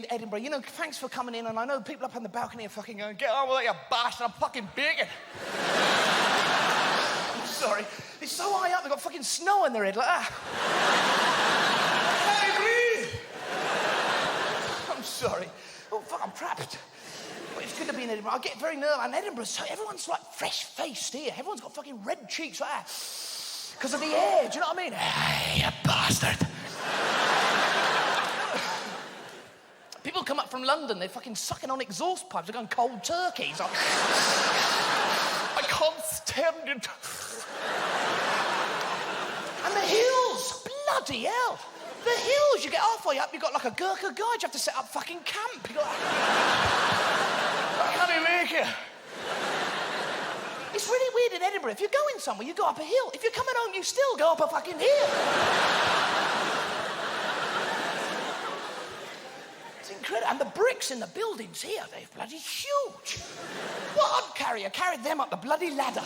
in Edinburgh. You know, thanks for coming in, and I know people up on the balcony are fucking going, get on with it, you bastard, I'm fucking bacon. I'm sorry. It's so high up, they've got fucking snow in their head like that. I can't breathe. I'm sorry. Oh, fuck, I'm trapped. But it's good to be in Edinburgh. I get very nervous. And Edinburgh, so everyone's like fresh-faced here. Everyone's got fucking red cheeks like that. Because of the air, do you know what I mean? Hey, you bastard. People come up from London, they're fucking sucking on exhaust pipes, they're going cold turkey. It's like, I can't stand it. And the hills, bloody hell. The hills, you get halfway up, you've got like a Gurkha guide, you have to set up fucking camp. You got I can't even make it. It's really weird in Edinburgh. If you're going somewhere, you go up a hill. If you're coming home, you still go up a fucking hill. It's incredible. And the bricks in the buildings here, they're bloody huge. What I'd carry, I carried them up the bloody ladder.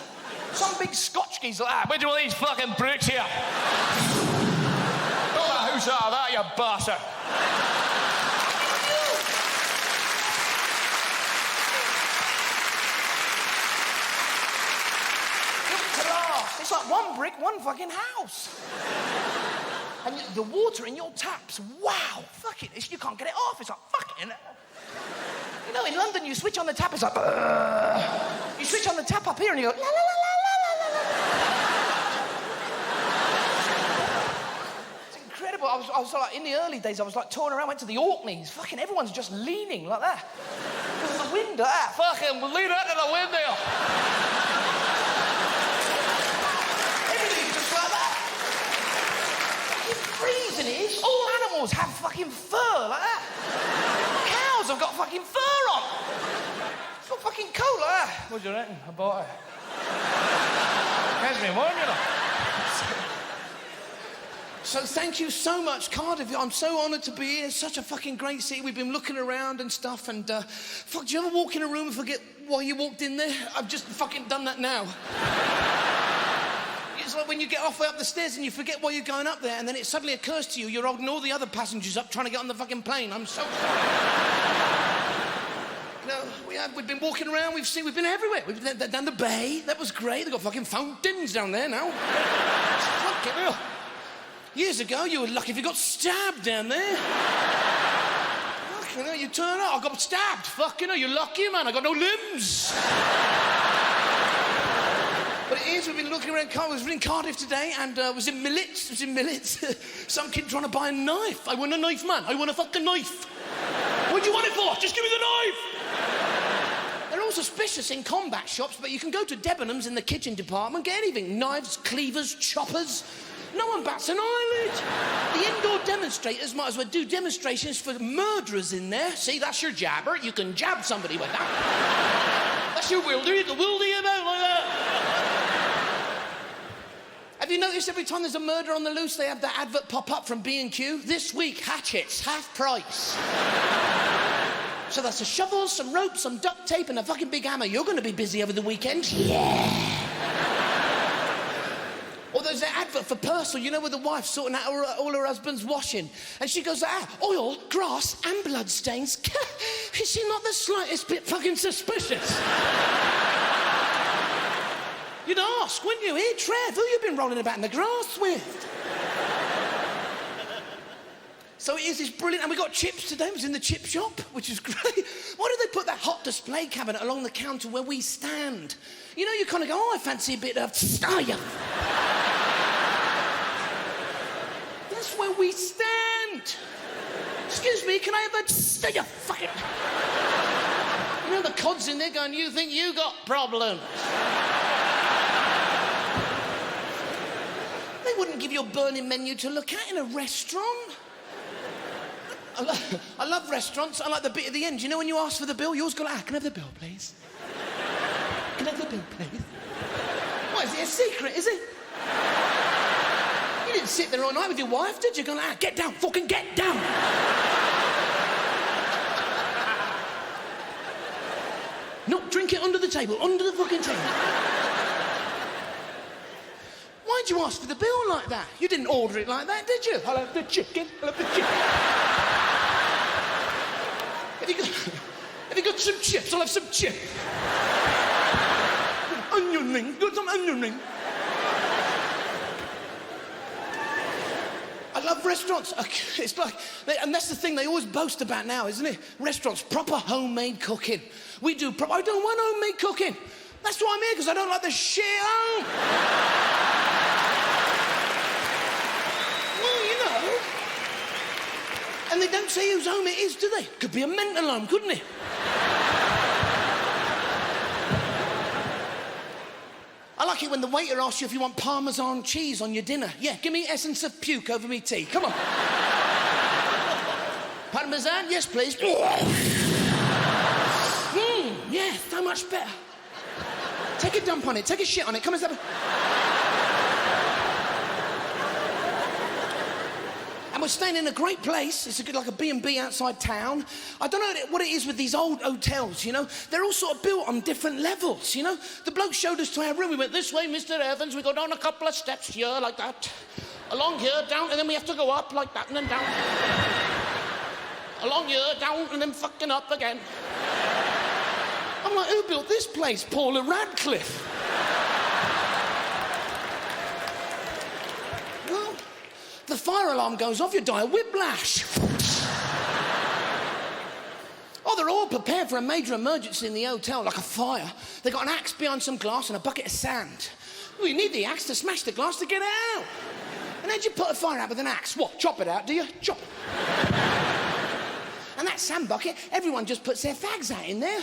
Some big Scotch geezer like that. Where do all these fucking bricks here? Build a house out of that, you bastard. It's like one brick, one fucking house. And the water in your taps, wow, fucking, you can't get it off. It's like, fucking. You know, in London, you switch on the tap, it's like, you switch on the tap up here and you go, la, la, la, la, la, la, la. It's incredible. I was like, in the early days, I was like touring around, went to the Orkneys. Fucking everyone's just leaning like that. Because of the wind, like that. Fucking lean out to the wind there. Reason is, all animals have fucking fur like that. Cows have got fucking fur on. It's not fucking cool like that. What do you reckon? I bought it. Has me warm, you know. So thank you so much, Cardiff. I'm so honoured to be here. It's such a fucking great city. We've been looking around and stuff, and fuck, do you ever walk in a room and forget why you walked in there? I've just fucking done that now. It's like when you get halfway up the stairs and you forget why you're going up there, and then it suddenly occurs to you you're holding all the other passengers up trying to get on the fucking plane. I'm so sorry. You know, we've been walking around, we've been everywhere. We've been down the bay, that was great. They've got fucking fountains down there now. Fucking hell. Years ago, you were lucky if you got stabbed down there. Fucking hell, you turn up, I got stabbed. Fucking hell, you're lucky, man, I got no limbs. But it is, we've been looking around, I was in Cardiff today and was in Millets. Some kid trying to buy a knife. I want a knife, man. I want a fucking knife. What do you want it for? Just give me the knife. They're all suspicious in combat shops, but you can go to Debenhams in the kitchen department, get anything. Knives, cleavers, choppers. No one bats an eyelid. The indoor demonstrators might as well do demonstrations for murderers in there. See, that's your jabber. You can jab somebody with that. That's your wilder. You can wilder him out like that. Have you noticed every time there's a murder on the loose, they have that advert pop up from B&Q? This week, hatchets, half price. So that's a shovel, some rope, some duct tape, and a fucking big hammer. You're going to be busy over the weekend. Yeah. Or there's that advert for Purcell, you know, with the wife sorting out all her husband's washing. And she goes, oil, grass, and bloodstains. Is she not the slightest bit fucking suspicious? You'd ask, wouldn't you? Hey, Trev, who you been rolling about in the grass with? So it is, it's brilliant. And we got chips today. It was in the chip shop, which is great. Why did they put that hot display cabinet along the counter where we stand? You know, you kind of go, I fancy a bit of... Oh, yeah. That's where we stand. Excuse me, can I have a... Oh, you fucking... You know, the cod's in there going, you think you got problems? They wouldn't give you a burning menu to look at in a restaurant. I love restaurants. I like the bit at the end. You know when you ask for the bill, you always go like, can I have the bill, please? Can I have the bill, please? What, is it a secret, is it? You didn't sit there all night with your wife, did you? Go like, get down, fucking get down. No, drink it under the table, under the fucking table. Why'd you ask for the bill like that? You didn't order it like that, did you? I'll have the chicken, I'll have the chicken. got some chips? I'll have some chips. Onion ring. Got some onion ring. I love restaurants. It's like, and that's the thing they always boast about now, isn't it? Restaurants, proper homemade cooking. We do proper. I don't want homemade cooking. That's why I'm here, because I don't like the shit home. Well, you know. And they don't say whose home it is, do they? Could be a mental home, couldn't it? I like it when the waiter asks you if you want Parmesan cheese on your dinner. Yeah, give me essence of puke over me tea. Come on. Parmesan? Yes, please. Yeah, so much better. Take a dump on it. Take a shit on it. Come and have And we're staying in a great place. It's like a B&B outside town. I don't know what it is with these old hotels, you know. They're all sort of built on different levels, you know. The bloke showed us to our room. We went, this way, Mr. Evans. We go down a couple of steps here, like that. Along here, down, and then we have to go up like that, and then down. Along here, down, and then fucking up again. I'm like, who built this place? Paula Radcliffe. Well, the fire alarm goes off, you die of whiplash. Oh, they're all prepared for a major emergency in the hotel, like a fire. They got an axe behind some glass and a bucket of sand. Well, you need the axe to smash the glass to get it out. And how'd you put a fire out with an axe? What, chop it out, do you? Chop it. And that sand bucket, everyone just puts their fags out in there.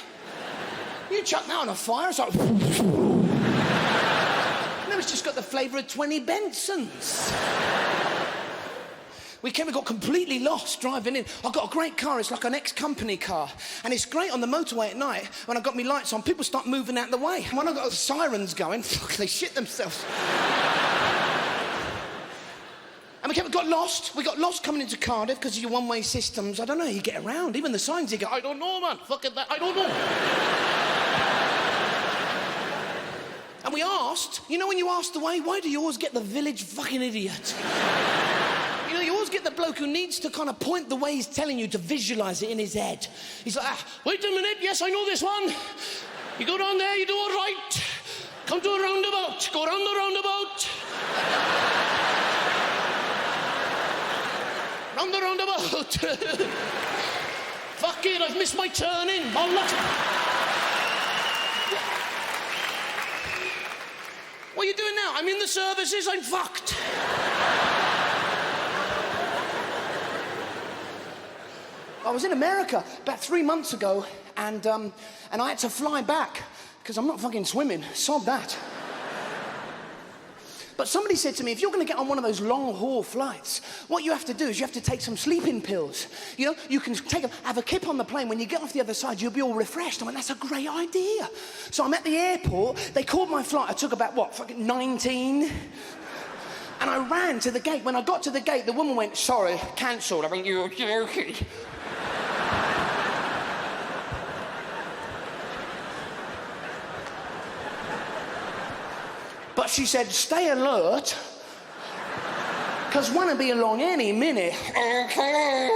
You chuck that on a fire, it's like... And then it's just got the flavour of 20 Bensons. We got completely lost driving in. I've got a great car, it's like an ex-company car. And it's great on the motorway at night, when I've got my lights on, people start moving out of the way. And when I've got the sirens going, they shit themselves. And we got lost. We got lost coming into Cardiff because of your one-way systems. I don't know how you get around. Even the signs, you go, I don't know, man. Fuck it, that, I don't know. And we asked, you know when you ask the way, why do you always get the village fucking idiot? You know, you always get the bloke who needs to kind of point the way he's telling you to visualise it in his head. He's like, wait a minute, yes, I know this one. You go down there, you do all right. Come to a roundabout, go round the roundabout. Round the roundabout. Fuck it, I've missed my turning. Oh, look. What are you doing now? I'm in the services, I'm fucked. I was in America about 3 months ago, and I had to fly back, because I'm not fucking swimming. Sod that. But somebody said to me, if you're going to get on one of those long-haul flights, what you have to do is you have to take some sleeping pills. You know, you can have a kip on the plane. When you get off the other side, you'll be all refreshed. I went, that's a great idea. So I'm at the airport. They called my flight. I took about, what, fucking 19? And I ran to the gate. When I got to the gate, the woman went, sorry, cancelled. I went, you're joking. But she said, stay alert, because one will be along any minute. Okay.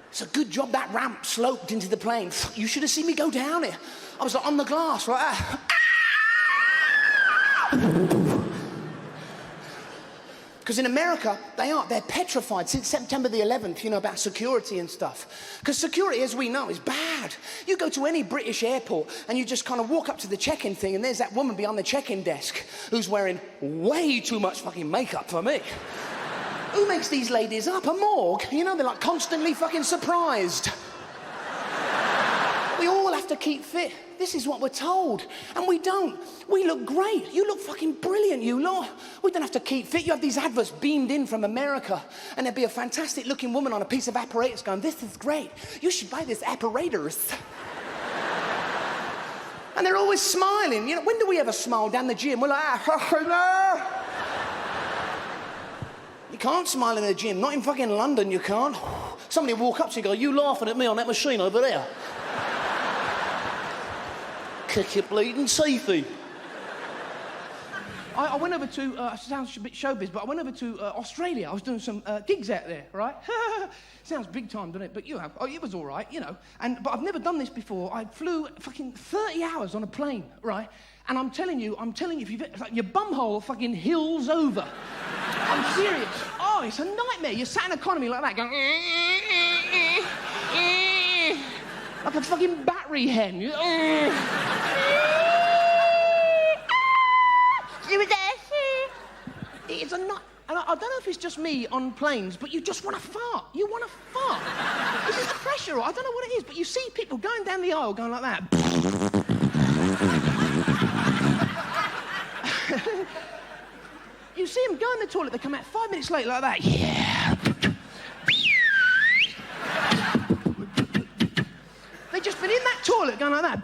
It's a good job that ramp sloped into the plane. You should have seen me go down it. I was like on the glass, like that. Because in America, they're petrified since September the 11th, you know, about security and stuff. Because security, as we know, is bad. You go to any British airport and you just kind of walk up to the check-in thing and there's that woman behind the check-in desk who's wearing way too much fucking makeup for me. Who makes these ladies up? A morgue? You know, they're like constantly fucking surprised. We all have to keep fit. This is what we're told. And we don't. We look great. You look fucking brilliant, you lot. We don't have to keep fit. You have these adverts beamed in from America, and there'd be a fantastic looking woman on a piece of apparatus going, this is great. You should buy this apparatus. And they're always smiling. You know, when do we ever smile down the gym? We're like, You can't smile in the gym. Not in fucking London, you can't. Somebody will walk up to you and go, you laughing at me on that machine over there? Kick your bleeding teethy. I went over to, sounds a bit showbiz, but I went over to Australia. I was doing some gigs out there, right? Sounds big time, doesn't it? But, you know, it was all right, you know. But I've never done this before. I flew fucking 30 hours on a plane, right? And I'm telling you, if you've, it's like your bumhole fucking hills over. I'm serious. Oh, it's a nightmare. You're sat in economy like that, going... like a fucking battery hen. It's a nut. And I don't know if it's just me on planes, but you just want to fart. You want to fart. This is the pressure. I don't know what it is, but you see people going down the aisle going like that. You see them go in the toilet, they come out 5 minutes later like that. Yeah. They've just been in that toilet going like that.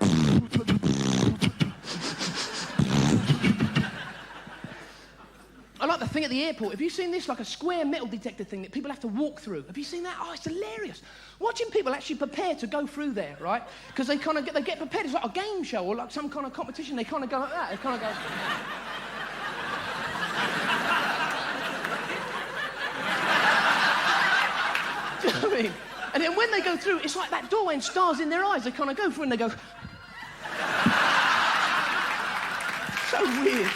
I like the thing at the airport. Have you seen this? Like a square metal detector thing that people have to walk through. Have you seen that? Oh, it's hilarious. Watching people actually prepare to go through there, right? Because they kind of get prepared. It's like a game show or like some kind of competition. They kind of go like that. They kind of go... Do you know what I mean? And then when they go through, it's like that doorway and stars in their eyes. They kind of go through and they go... So weird.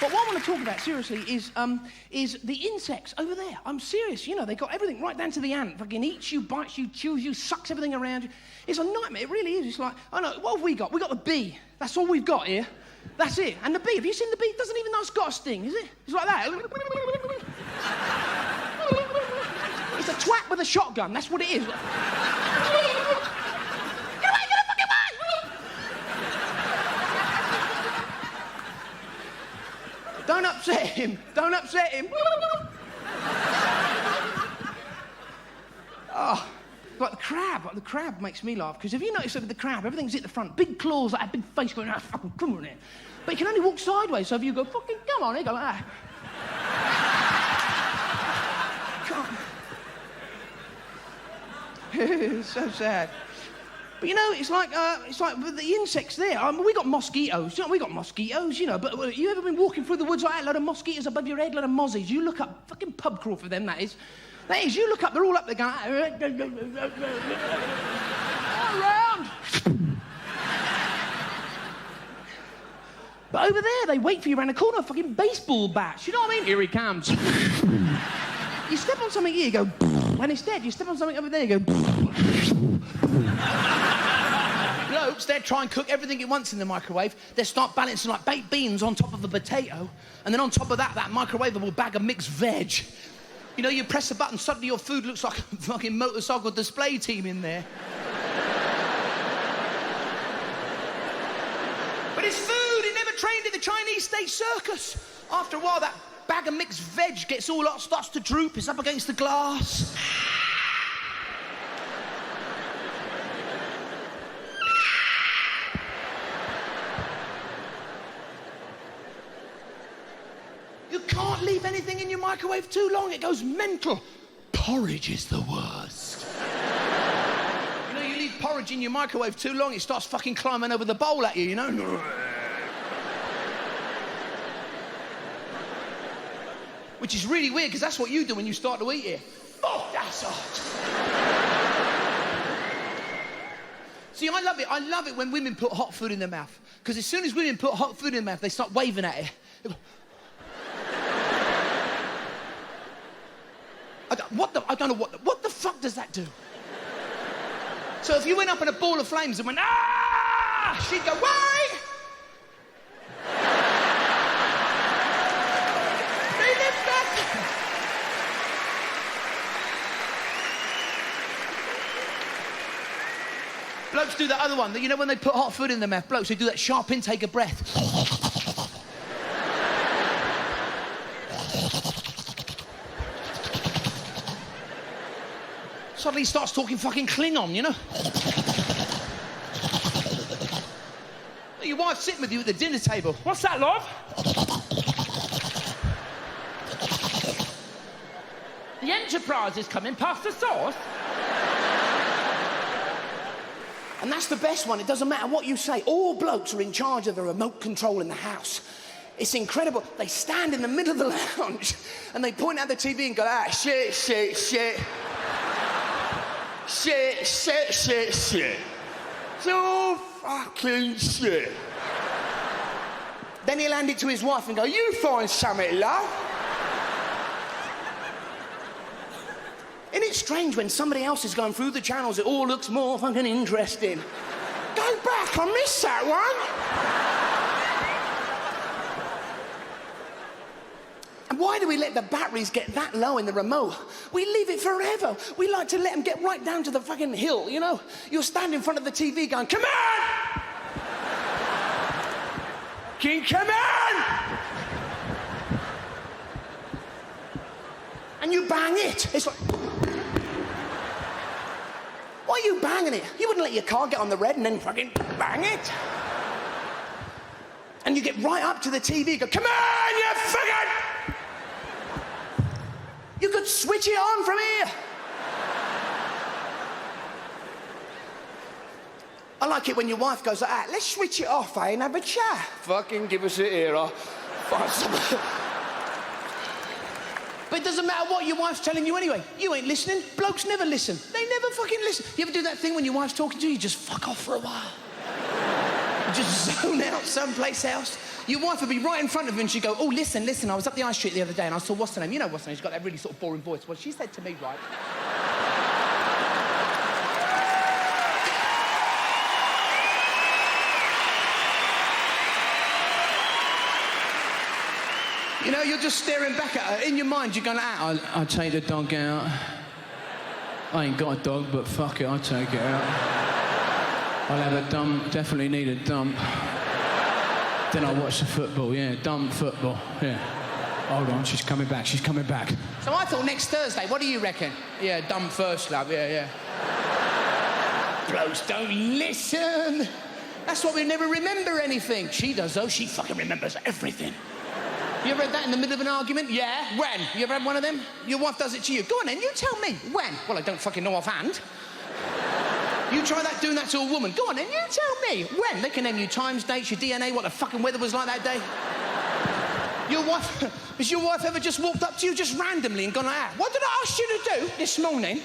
But what I want to talk about, seriously, is the insects over there. I'm serious, you know, they got everything right down to the ant. Fucking eats you, bites you, chews you, sucks everything around you. It's a nightmare, it really is. It's like, I know, what have we got? We got the bee. That's all we've got here. That's it. And the bee, have you seen the bee? It doesn't even know it's got a sting, is it? It's like that. It's a twat with a shotgun, that's what it is. Don't upset him. Don't upset him. Oh, like the crab. Like the crab makes me laugh. Because if you notice over the crab, everything's at the front. Big claws, like a big face going, fucking come on it. But you can only walk sideways. So if you go, fucking come on, you go like that. It's so sad. But you know, it's like with the insects there. We got mosquitoes. You know, we got mosquitoes, you know. But you ever been walking through the woods like that? A lot of mosquitoes above your head, a lot of mozzies. You look up, fucking pub crawl for them, that is. That is, you look up, they're all up there going, around. But over there, they wait for you around the corner, fucking baseball bats. You know what I mean? Here he comes. You step on something here, you go, when it's dead, you step on something over there, you go, blokes, they try and cook everything at once in the microwave. They start balancing like baked beans on top of a potato, and then on top of that microwavable bag of mixed veg. You know, you press a button, suddenly your food looks like a fucking motorcycle display team in there. But it's food, it never trained in the Chinese state circus. After a while, that bag of mixed veg gets all hot, starts to droop, it's up against the glass. You can't leave anything in your microwave too long, it goes mental. Porridge is the worst. You know, you leave porridge in your microwave too long, it starts fucking climbing over the bowl at you, you know? Which is really weird, because that's what you do when you start to eat it. Oh, that's hot. See, I love it. I love it when women put hot food in their mouth. Because as soon as women put hot food in their mouth, they start waving at it. I don't know what the fuck does that do? So if you went up in a ball of flames and went, ah, she'd go, wait! Blokes do that other one, you know when they put hot food in their mouth, blokes, they do that sharp intake of breath. Suddenly he starts talking fucking Klingon, you know? Your wife's sitting with you at the dinner table. What's that, love? The Enterprise is coming past the sauce. And that's the best one. It doesn't matter what you say. All blokes are in charge of the remote control in the house. It's incredible. They stand in the middle of the lounge and they point at the TV and go, ah, shit, shit, shit. Shit, shit, shit, shit. So fucking shit. Then he'll hand it to his wife and go, you find something, love. Isn't it strange when somebody else is going through the channels, it all looks more fucking interesting? Go back, I missed that one. And why do we let the batteries get that low in the remote? We leave it forever. We like to let them get right down to the fucking hill, you know? You'll stand in front of the TV going, come on! King, come on! And you bang it. It's like... Why are you banging it? You wouldn't let your car get on the red and then fucking bang it. And you get right up to the TV, go, come on, you fucking... You could switch it on from here. I like it when your wife goes like that, let's switch it off, eh, and have a chat. Fucking give us it here, But it doesn't matter what your wife's telling you anyway. You ain't listening. Blokes never listen. They never fucking listen. You ever do that thing when your wife's talking to you, you just fuck off for a while? You just zone out someplace else. Your wife would be right in front of you and she'd go, oh, listen, I was up the high street the other day and I saw what's her name. You know what's her name? She's got that really sort of boring voice. Well, she said to me, right... You know, you're just staring back at her. In your mind, you're going, I'll take the dog out. I ain't got a dog, but fuck it, I'll take it out. I'll have a dump, definitely need a dump. Then I'll watch the football, yeah, dump football, yeah. Hold on, she's coming back. So I thought next Thursday, what do you reckon? Yeah, dump first, love, yeah. Blokes don't listen. That's why we never remember anything. She does, though, she fucking remembers everything. You ever had that in the middle of an argument? Yeah. When? You ever had one of them? Your wife does it to you. Go on then, you tell me. When? Well, I don't fucking know offhand. You try that, doing that to a woman. Go on then, you tell me. When? They can name you times, dates, your DNA, what the fucking weather was like that day. Your wife... Has your wife ever just walked up to you just randomly and gone like that? What did I ask you to do this morning?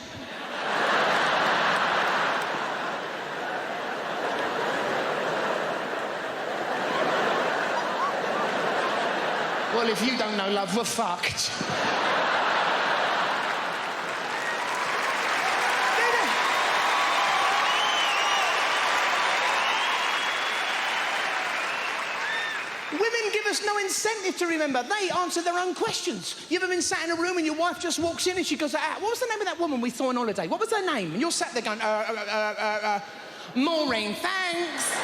Well, if you don't know, love, we're fucked. Women give us no incentive to remember. They answer their own questions. You ever been sat in a room and your wife just walks in and she goes, what was the name of that woman we saw on holiday? What was her name? And you're sat there going, Maureen, thanks.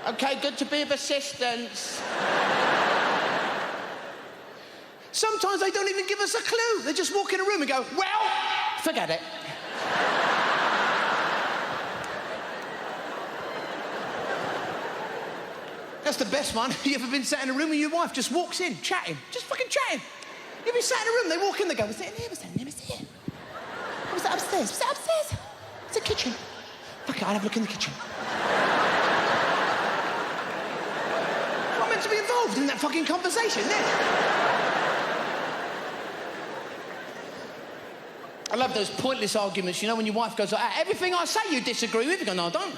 Okay, good to be of assistance. Sometimes they don't even give us a clue. They just walk in a room and go, well, forget it. That's the best one. You ever been sat in a room and your wife just walks in, chatting, just fucking chatting. You've been sat in a room, they walk in, they go, was it in here, was it in here, was it here? Or was that upstairs? Was that upstairs? It's a kitchen. Fuck it, I'll have a look in the kitchen. To be involved in that fucking conversation, isn't it? I love those pointless arguments, you know, when your wife goes, everything I say you disagree with. You go, no, I don't.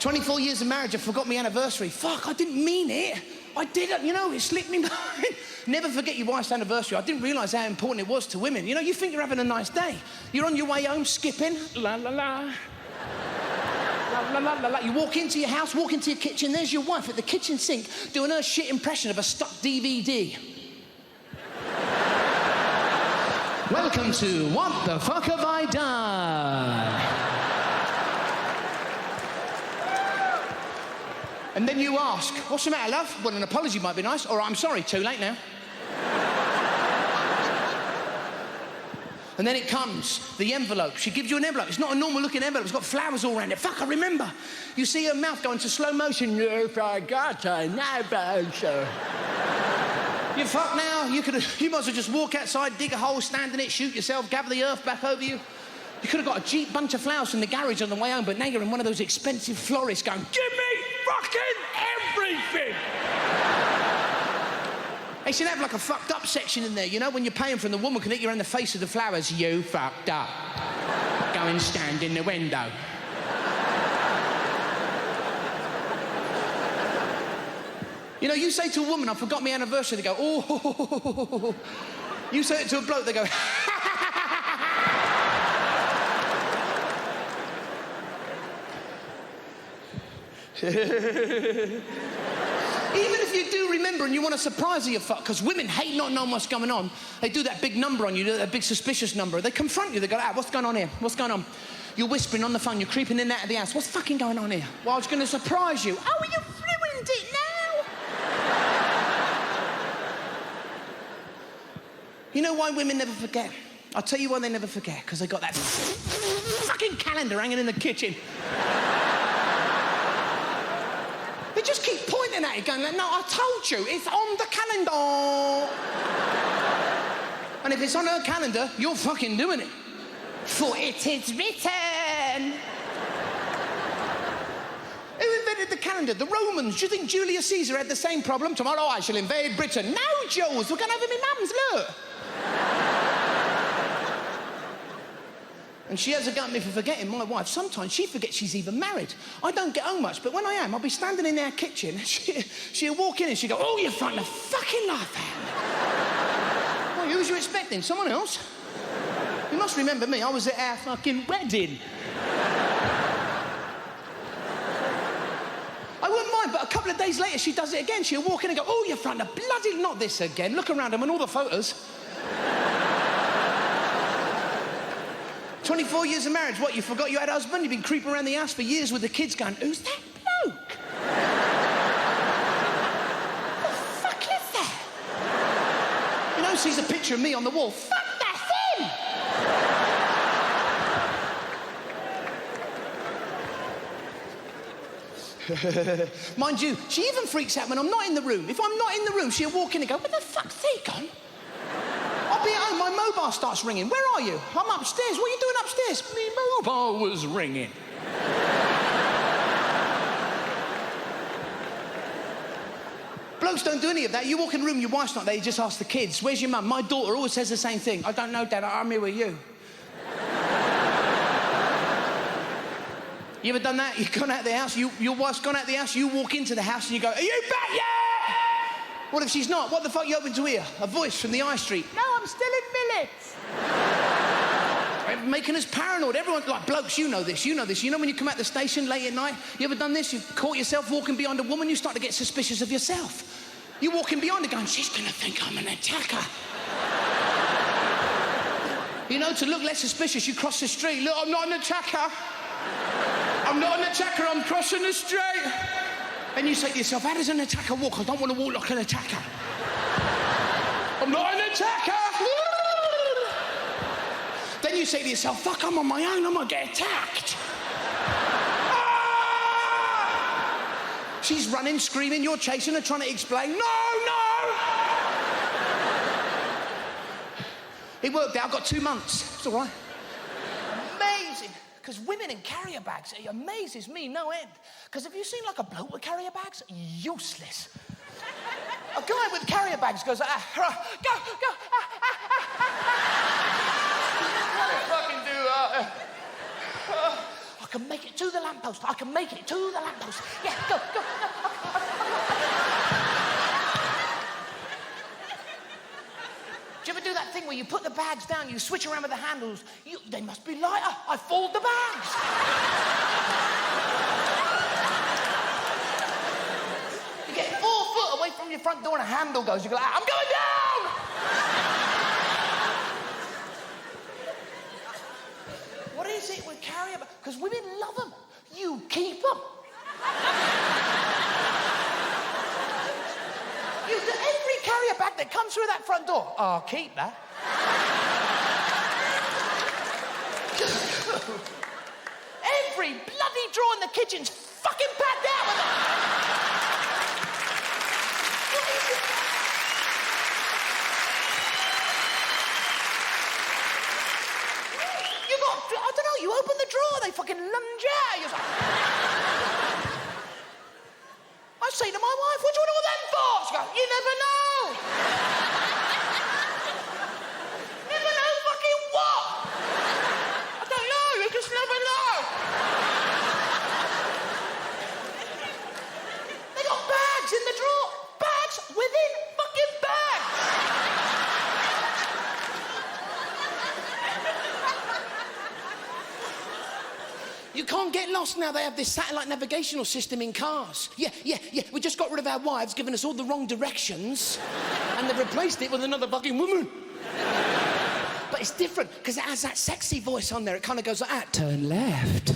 24 years of marriage, I forgot my anniversary. Fuck, I didn't mean it. I didn't, you know, it slipped me mind. Never forget your wife's anniversary. I didn't realise how important it was to women. You know, you think you're having a nice day. You're on your way home, skipping, la, la, la. La, la, la, la. You walk into your house, walk into your kitchen, there's your wife at the kitchen sink doing her shit impression of a stuck DVD. Welcome to What the Fuck Have I Done? And then you ask, what's the matter, love? Well, an apology might be nice. All right, I'm sorry, too late now. And then it comes, the envelope. She gives you an envelope. It's not a normal-looking envelope. It's got flowers all around it. Fuck, I remember. You see her mouth go into slow motion. Yes, I got an envelope. You're fucked now. You might as well just walk outside, dig a hole, stand in it, shoot yourself, gather the earth back over you. You could have got a cheap bunch of flowers from the garage on the way home, but now you're in one of those expensive florists going, give me fucking everything! They should have like a fucked up section in there, you know, when you're paying for them, the woman can hit you in the face with the flowers. You fucked up. Go and stand in the window. You know, you say to a woman, I forgot my anniversary, they go, oh. You say it to a bloke, they go, even if you do remember and you want to surprise her, you fuck, because women hate not knowing what's going on. They do that big number on you, that big suspicious number. They confront you, they go, what's going on here? What's going on? You're whispering on the phone, you're creeping in and out of the house. What's fucking going on here? Well, I was going to surprise you. Oh, you ruined it now. You know why women never forget? I'll tell you why they never forget, because they got that fucking calendar hanging in the kitchen. They just keep pointing at it, going like, no, I told you, it's on the calendar. And if it's on her calendar, you're fucking doing it. For it is written. Who invented the calendar? The Romans. Do you think Julius Caesar had the same problem? Tomorrow I shall invade Britain. No, Jules, we're going over my mum's, look. And she has a go at me for forgetting. My wife, sometimes she forgets she's even married. I don't get home much, but when I am, I'll be standing in our kitchen, she'll walk in and she'll go, oh, you're frightened the fucking life out. Well, who was you expecting? Someone else? You must remember me, I was at our fucking wedding. I wouldn't mind, but a couple of days later, she does it again. She'll walk in and go, oh, you're frightened the bloody... Not this again. Look around them and all the photos. 24 years of marriage, what, you forgot you had a husband? You've been creeping around the house for years with the kids going, who's that bloke? What the fuck is that? You know, sees a picture of me on the wall. Fuck, that's him! Mind you, she even freaks out when I'm not in the room. If I'm not in the room, she'll walk in and go, where the fuck's he gone? I'll be at home, my mobile starts ringing. Where are you? I'm upstairs. What are you doing upstairs? My mobile was ringing. Blokes don't do any of that. You walk in the room, your wife's not there, you just ask the kids, where's your mum? My daughter always says the same thing. I don't know, Dad, I'm here with you. You ever done that? You've gone out of the house, your wife's gone out of the house, you walk into the house and you go, are you back yet? What if she's not? What the fuck are you hoping to hear? A voice from the high street. No, I'm still in Millets. Making us paranoid. Everyone's like, blokes, you know this, you know this. You know when you come out the station late at night, you ever done this? You've caught yourself walking behind a woman, you start to get suspicious of yourself. You're walking behind her going, she's going to think I'm an attacker. You know, to look less suspicious, you cross the street. Look, I'm not an attacker. I'm not an attacker, I'm crossing the street. And you say to yourself, how does an attacker walk? I don't want to walk like an attacker. I'm not an attacker. Then you say to yourself, fuck, I'm on my own, I'm going to get attacked. Ah! She's running, screaming, you're chasing her, trying to explain. No! It worked out, I got 2 months. It's all right. Amazing. Because women in carrier bags, it amazes me no end. Because have you seen like a bloke with carrier bags? Useless. A guy with carrier bags goes, go. Fucking do, I can make it to the lamppost. I can make it to the lamppost. Yeah, go. Do you ever do that thing where you put the bags down, you switch around with the handles? They must be lighter. I fold the bags. You get 4 foot away from your front door and a handle goes. You go, I'm going down! What is it with carrier bags? Because women love them. You keep them. Every carrier bag that comes through that front door, I'll keep that. Every bloody drawer in the kitchen's fucking packed out with them. What is it? fucking lunge out. You're like... I say to my wife, what do you want all them for? She goes, you never know. Never know fucking what? I don't know, you just never know. They got bags in the drawer. Bags within fucking bags. You can't get lost now. They have this satellite navigational system in cars. Yeah. We just got rid of our wives, giving us all the wrong directions, and they've replaced it with another fucking woman. But it's different, because it has that sexy voice on there. It kind of goes like that. Turn left.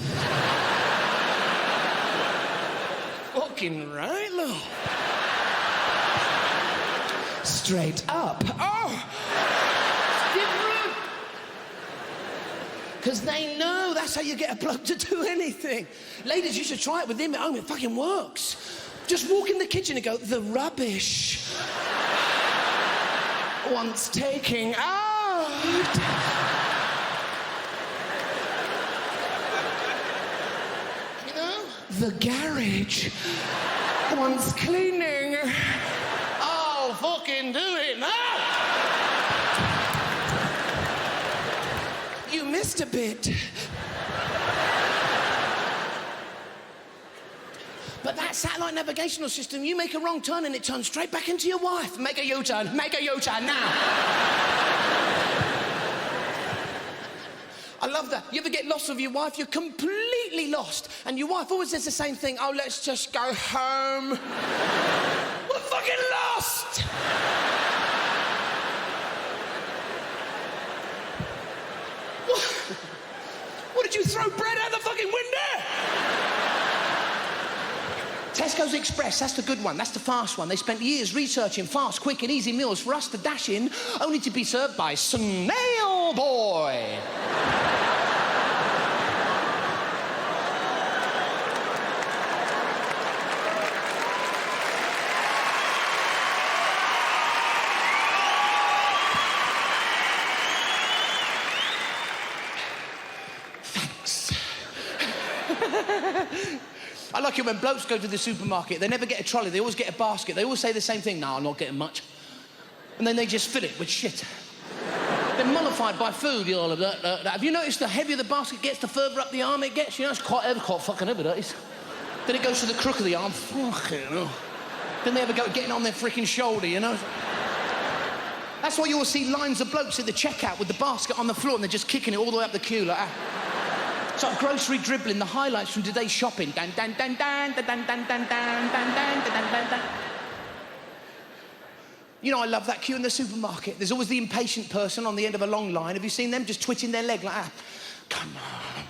Fucking right, love. Straight up. Oh! It's different. Because they know that's how you get a bloke to do anything. Ladies, you should try it with him at home. It fucking works. Just walk in the kitchen and go, the rubbish wants taking out. You know? The garage wants cleaning. Oh, fucking do it now. You missed a bit. But that satellite navigational system, you make a wrong turn and it turns straight back into your wife. Make a U-turn. Make a U-turn now. I love that. You ever get lost with your wife? You're completely lost. And your wife always says the same thing. Oh, let's just go home. We're fucking lost. What did you throw bread out the fucking window? Tesco's Express, that's the good one, that's the fast one. They spent years researching fast, quick and easy meals for us to dash in, only to be served by Snail Boy. I like it when blokes go to the supermarket. They never get a trolley. They always get a basket. They always say the same thing. No, I'm not getting much. And then they just fill it with shit. They're mollified by food, all of that. Have you noticed the heavier the basket gets, the further up the arm it gets? You know, it's quite fucking heavy, that is. Then it goes to the crook of the arm. Fucking hell. Then they ever go getting on their freaking shoulder, you know? That's why you always see lines of blokes at the checkout with the basket on the floor and they're just kicking it all the way up the queue like that. It's like grocery dribbling, the highlights from today's shopping. Dan, dan, dan, dan, dan, dan, dan, dan, dan, dan, dan, dan, dan. You know, I love that queue in the supermarket. There's always the impatient person on the end of a long line. Have you seen them just twitching their leg like that? Come on.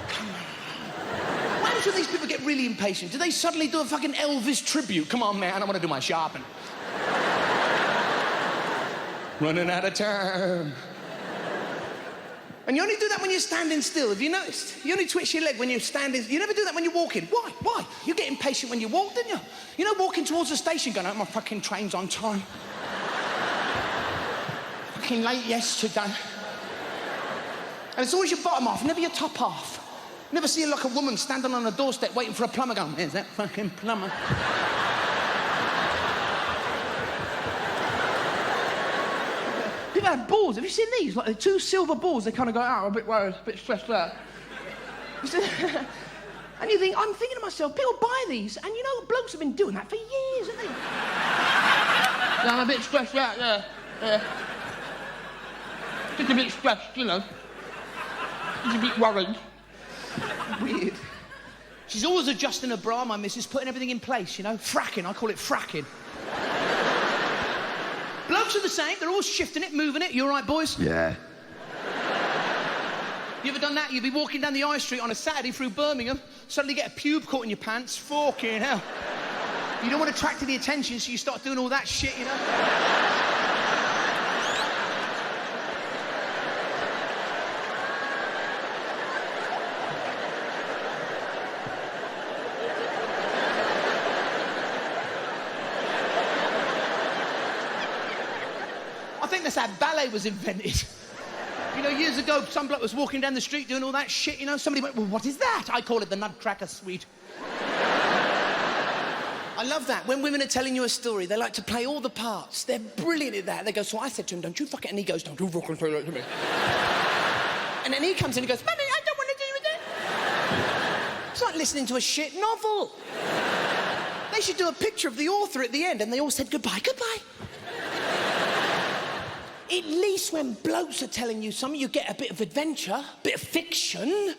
Come on. Why do these people get really impatient? Do they suddenly do a fucking Elvis tribute? Come on, man, I want to do my shopping. Running out of time. And you only do that when you're standing still. Have you noticed? You only twitch your leg when you're standing. You never do that when you're walking. Why? Why? You get impatient when you walk, didn't you? You know, walking towards the station going, oh, my fucking train's on time. Fucking late yesterday. And it's always your bottom half, never your top half. Never see like a woman standing on a doorstep waiting for a plumber going, there's that fucking plumber. People have balls. Have you seen these? Like the two silver balls, they kind of go out, a bit worried, a bit stressed out. And you think, I'm thinking to myself, people buy these, and you know, blokes have been doing that for years, haven't they? Yeah, I'm a bit stressed out, yeah. Just a bit stressed, you know. Just a bit worried. Weird. She's always adjusting her bra, my missus, putting everything in place, you know. Fracking, I call it fracking. Blokes are the same, they're always shifting it, moving it. You all right, boys? Yeah. You ever done that? You'd be walking down the high street on a Saturday through Birmingham, suddenly get a pube caught in your pants. Fucking hell. You don't want to attract the attention, so you start doing all that shit, you know? I think that's how ballet was invented. You know, years ago, some bloke was walking down the street doing all that shit, you know, somebody went, well, what is that? I call it the Nutcracker Suite. I love that. When women are telling you a story, they like to play all the parts. They're brilliant at that. They go, so I said to him, don't you fuck it. And he goes, don't you fucking say that to me. And then he comes in and goes, Mummy, I don't want to do with it. It's like listening to a shit novel. They should do a picture of the author at the end, and they all said goodbye, goodbye. At least when blokes are telling you something, you get a bit of adventure, a bit of fiction,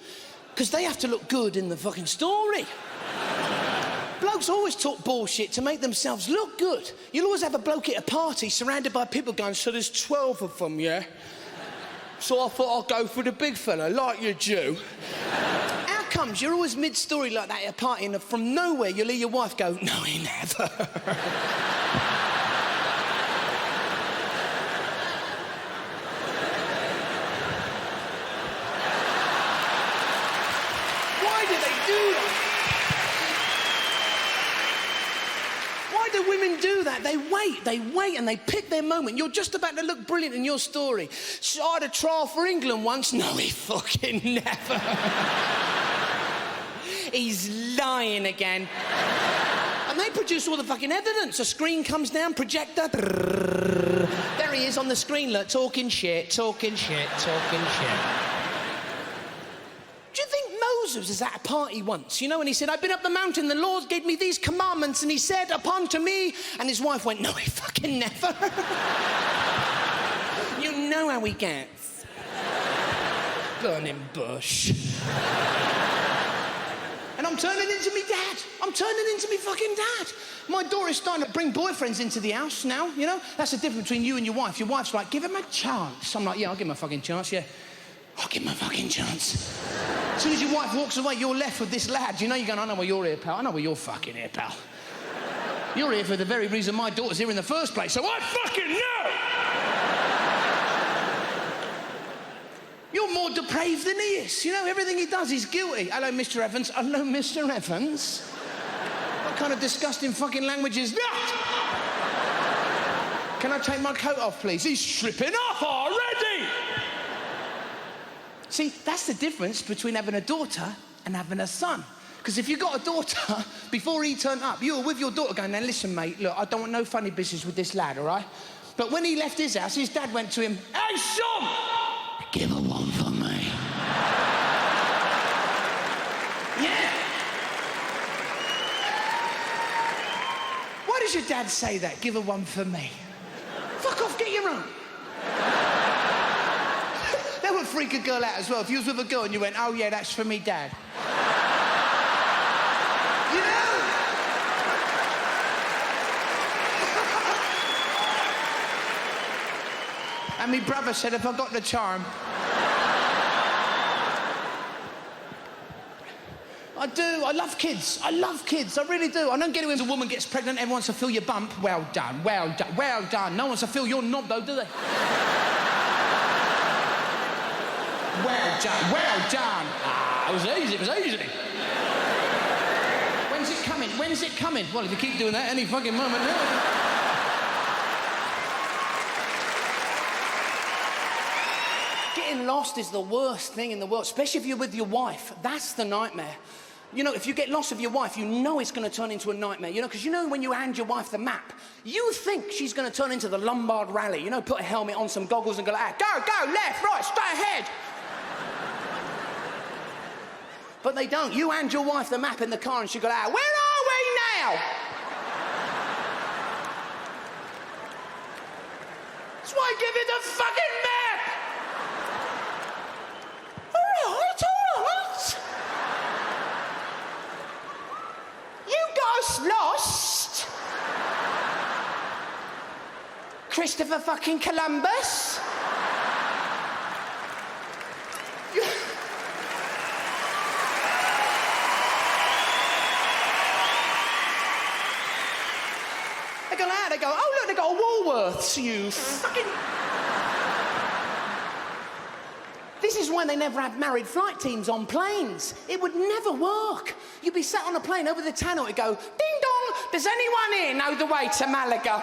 because they have to look good in the fucking story. Blokes always talk bullshit to make themselves look good. You'll always have a bloke at a party surrounded by people going, so there's 12 of them, yeah? So I thought I'd go for the big fella, like you do. How comes you're always mid-story like that at a party and from nowhere you'll hear your wife go, no, he never. Why do they do that? Why do women do that? They wait and they pick their moment. You're just about to look brilliant in your story. So I had a trial for England once. No, he fucking never. He's lying again. And they produce all the fucking evidence. A screen comes down, projector. There he is on the screen, look, talking shit. Do you think Moses was at a party once, you know, and he said, I've been up the mountain, the Lord gave me these commandments, and he said upon to me, and his wife went, no, he fucking never. You know how he gets. Burning bush. And I'm turning into me dad. I'm turning into me fucking dad. My daughter's starting to bring boyfriends into the house now, you know? That's the difference between you and your wife. Your wife's like, give him a chance. I'm like, yeah, I'll give him a fucking chance, yeah. I'll give him a fucking chance. As soon as your wife walks away, you're left with this lad. You know, you're going, I know where you're here, pal. I know where you're fucking here, pal. You're here for the very reason my daughter's here in the first place, so I fucking know! You're more depraved than he is. You know, everything he does, he's guilty. Hello, Mr. Evans. Hello, Mr. Evans. What kind of disgusting fucking language is that? Can I take my coat off, please? He's stripping off already! See, that's the difference between having a daughter and having a son. Because if you got a daughter, before he turned up, you were with your daughter going, now listen, mate, look, I don't want no funny business with this lad, all right? But when he left his house, his dad went to him, hey, son! Give her one for me. Yeah. Why does your dad say that? Give her one for me. Fuck off, get your own. That would freak a girl out as well. If you was with a girl and you went, oh yeah, that's for me, dad. You know? And my brother said, if I got the charm. I do. I love kids. I really do. I don't get it when a woman gets pregnant, everyone wants to feel your bump. Well done. No one wants to feel your knob, though, do they? Well done. Ah, it was easy. When's it coming? Well, if you keep doing that any fucking moment now. Getting lost is the worst thing in the world, especially if you're with your wife. That's the nightmare. You know, if you get lost with your wife, you know it's going to turn into a nightmare, you know, because you know when you hand your wife the map, you think she's going to turn into the Lombard Rally, you know, put a helmet on, some goggles and go like, go, left, right, straight ahead. But they don't. You hand your wife the map in the car and she go like, where are we now? That's why I give you the fucking map. All right. You got us lost. Christopher fucking Columbus. They go, oh, look, they got a Woolworths, you fucking... This is why they never have married flight teams on planes. It would never work. You'd be sat on a plane over the channel, it'd go, ding dong, does anyone here know the way to Malaga?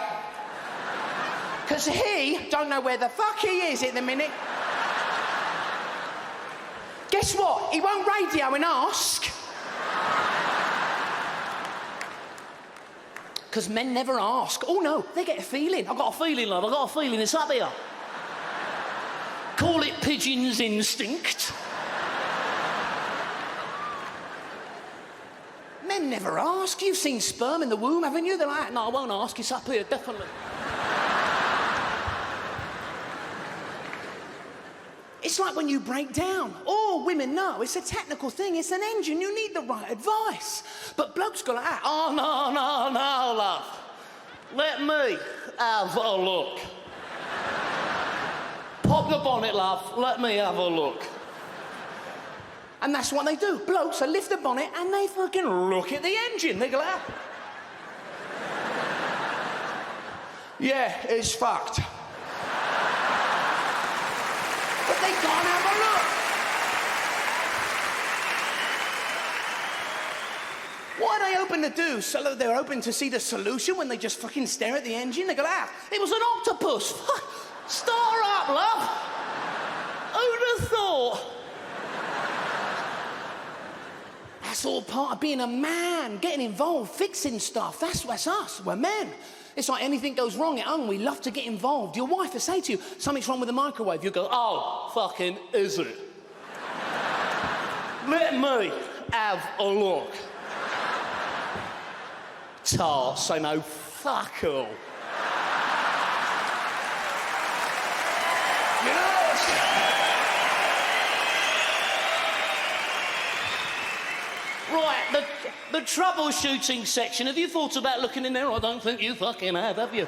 Because he don't know where the fuck he is at the minute. Guess what? He won't radio and ask. Because men never ask. Oh, no, they get a feeling. I've got a feeling, love. I've got a feeling. It's up here. Call it pigeon's instinct. Men never ask. You've seen sperm in the womb, haven't you? They're like, no, I won't ask. It's up here, definitely. It's like when you break down. All women know it's a technical thing. It's an engine. You need the right advice. But blokes go like that. Oh, no, no, no, love. Let me have a look. Pop the bonnet, love. Let me have a look. And that's what they do. Blokes, they lift the bonnet and they fucking look at the engine. They go like that. Yeah, it's fucked. But they can't have a look. What are they hoping to do? So they're hoping to see the solution when they just fucking stare at the engine? They go, it was an octopus. Start up, love. Who'd have thought? That's all part of being a man, getting involved, fixing stuff. That's us. We're men. It's like anything goes wrong at home, we love to get involved. Your wife will say to you, something's wrong with the microwave. You go, oh, fucking is it? Let me have a look. Tarts, I know, fuck all. You know, right, the troubleshooting section. Have you thought about looking in there? I don't think you fucking have you?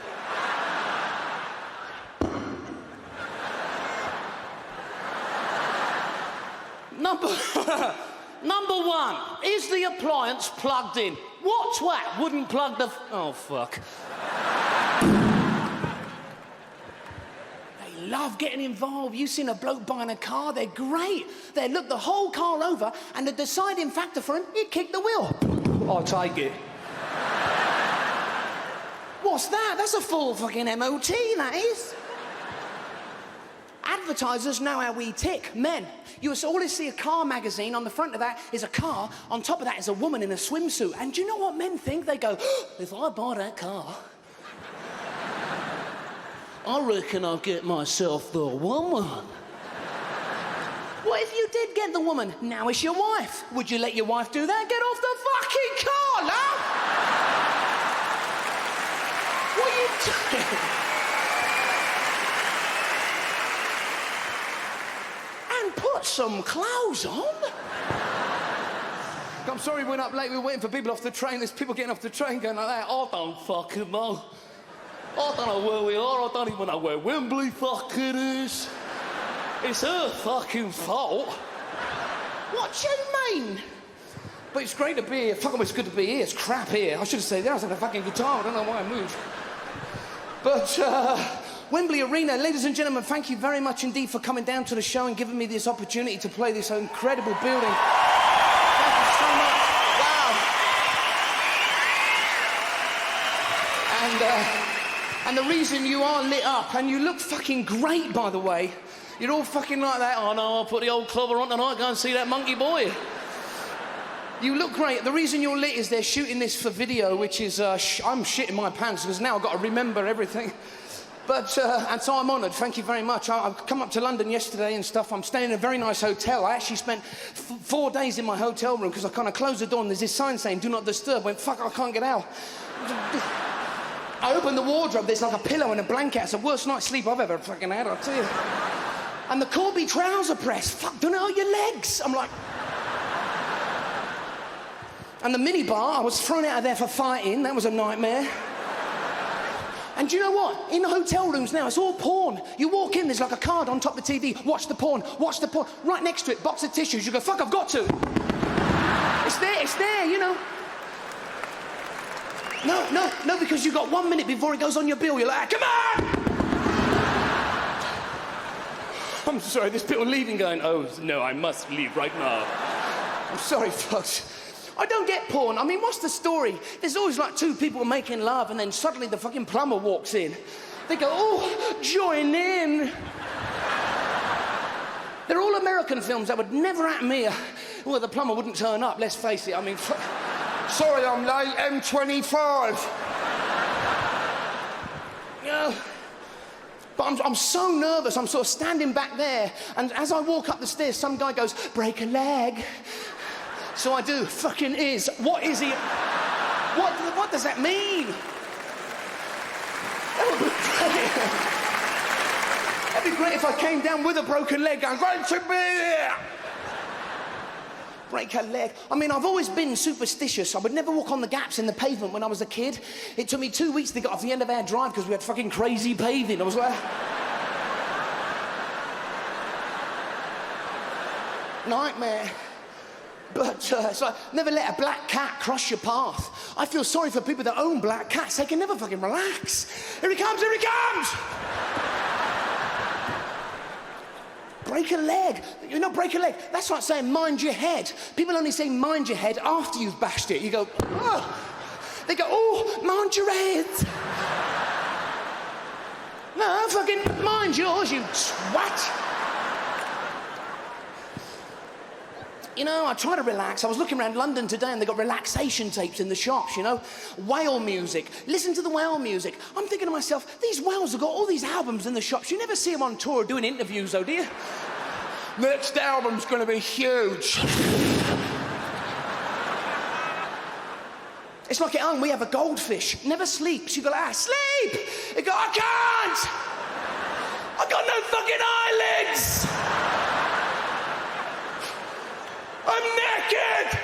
Number one, is the appliance plugged in? What twat wouldn't plug the... Oh, fuck. They love getting involved. You've seen a bloke buying a car, they're great. They look the whole car over, and the deciding factor for him, you kick the wheel. I'll take it. What's that? That's a full fucking MOT, that is. Advertisers know how we tick, men. You always see a car magazine. On the front of that is a car. On top of that is a woman in a swimsuit. And do you know what men think? They go, if I buy that car, I reckon I'll get myself the woman. What if you did get the woman? Now it's your wife. Would you let your wife do that? Get off the fucking car, love! What are you doing? Put some clothes on. I'm sorry we went up late. We were waiting for people off the train. There's people getting off the train going like that. I don't fucking know. I don't know where we are. I don't even know where Wembley fucking is. It's her fucking fault. What do you mean? But it's great to be here. Fucking it's good to be here. It's crap here. I should have said that. I was on a fucking guitar. I don't know why I moved. But, Wembley Arena, ladies and gentlemen, thank you very much indeed for coming down to the show and giving me this opportunity to play this incredible building. Thank you so much. Wow. And the reason you are lit up, and you look fucking great, by the way. You're all fucking like that. Oh, no, I'll put the old clobber on tonight, go and see that monkey boy. You look great. The reason you're lit is they're shooting this for video, which is, I'm shitting my pants, because now I've got to remember everything. But, and so I'm honoured, thank you very much. I've come up to London yesterday and stuff. I'm staying in a very nice hotel. I actually spent 4 days in my hotel room because I kind of closed the door and there's this sign saying, do not disturb. I went, fuck, I can't get out. I opened the wardrobe, there's like a pillow and a blanket. It's the worst night's sleep I've ever fucking had, I'll tell you. And the Corby trouser press, fuck, don't know your legs. I'm like... And the minibar, I was thrown out of there for fighting. That was a nightmare. And do you know what? In the hotel rooms now, it's all porn. You walk in, there's like a card on top of the TV. Watch the porn, watch the porn. Right next to it, box of tissues. You go, fuck, I've got to. It's there, you know. No, because you've got 1 minute before it goes on your bill. You're like, come on! I'm sorry, there's people leaving going, oh, no, I must leave right now. I'm sorry, folks. I don't get porn. I mean, what's the story? There's always like 2 people making love and then suddenly the fucking plumber walks in. They go, oh, join in. They're all American films that would never happen here. Well, the plumber wouldn't turn up, let's face it. I mean... Sorry, I'm late, M25. Yeah. But I'm so nervous, I'm sort of standing back there, and as I walk up the stairs, some guy goes, break a leg. So I do, fucking is. What is he? What does that mean? That would be great. That'd be great if I came down with a broken leg going, great to be here. Break a leg. I mean, I've always been superstitious. I would never walk on the gaps in the pavement when I was a kid. It took me 2 weeks to get off the end of our drive because we had fucking crazy paving. I was like... Nightmare. But so never let a black cat cross your path. I feel sorry for people that own black cats. They can never fucking relax. Here he comes, here he comes! Break a leg. You know, break a leg. That's like saying mind your head. People only say mind your head after you've bashed it. You go, oh. They go, oh, mind your head. No, fucking mind yours, you twat. You know, I try to relax. I was looking around London today and they got relaxation tapes in the shops, you know? Whale music. Listen to the whale music. I'm thinking to myself, these whales have got all these albums in the shops. You never see them on tour doing interviews, though, do you? Next album's going to be huge. It's like at home, we have a goldfish. Never sleeps. You go, sleep! You go, I can't! I got no fucking eyelids! I'm naked!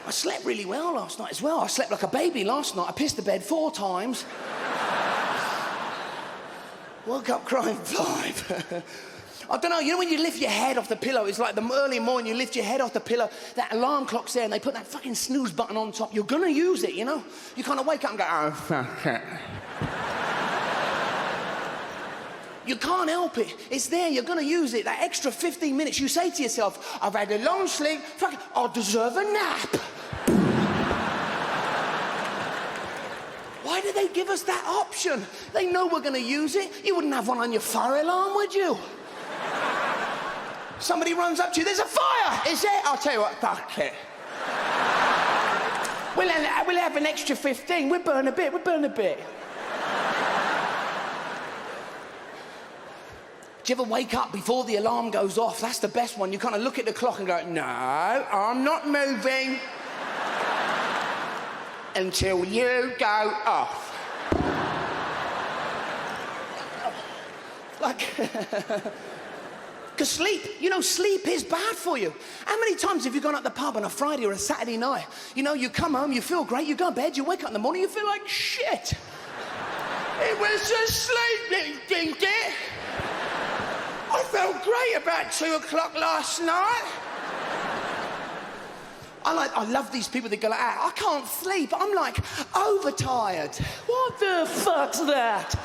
I slept really well last night as well. I slept like a baby last night. I pissed the bed 4 times. Woke up crying 5. I don't know, you know when you lift your head off the pillow, it's like the early morning, you lift your head off the pillow, that alarm clock's there and they put that fucking snooze button on top. You're gonna use it, you know? You kind of wake up and go, oh, fuck it. You can't help it. It's there. You're going to use it. That extra 15 minutes, you say to yourself, I've had a long sleep. Fuck it, I'll deserve a nap. Why do they give us that option? They know we're going to use it. You wouldn't have one on your fire alarm, would you? Somebody runs up to you, there's a fire. Is it? I'll tell you what, fuck it. We'll have an extra 15. We'll burn a bit. Do you ever wake up before the alarm goes off? That's the best one. You kind of look at the clock and go, no, I'm not moving until you go off. Like, because sleep, you know, sleep is bad for you. How many times have you gone out the pub on a Friday or a Saturday night? You know, you come home, you feel great, you go to bed, you wake up in the morning, you feel like shit. It was just sleep, didn't it? I felt great about 2 o'clock last night. I love these people that go like, I can't sleep. I'm like, overtired. What the fuck's that?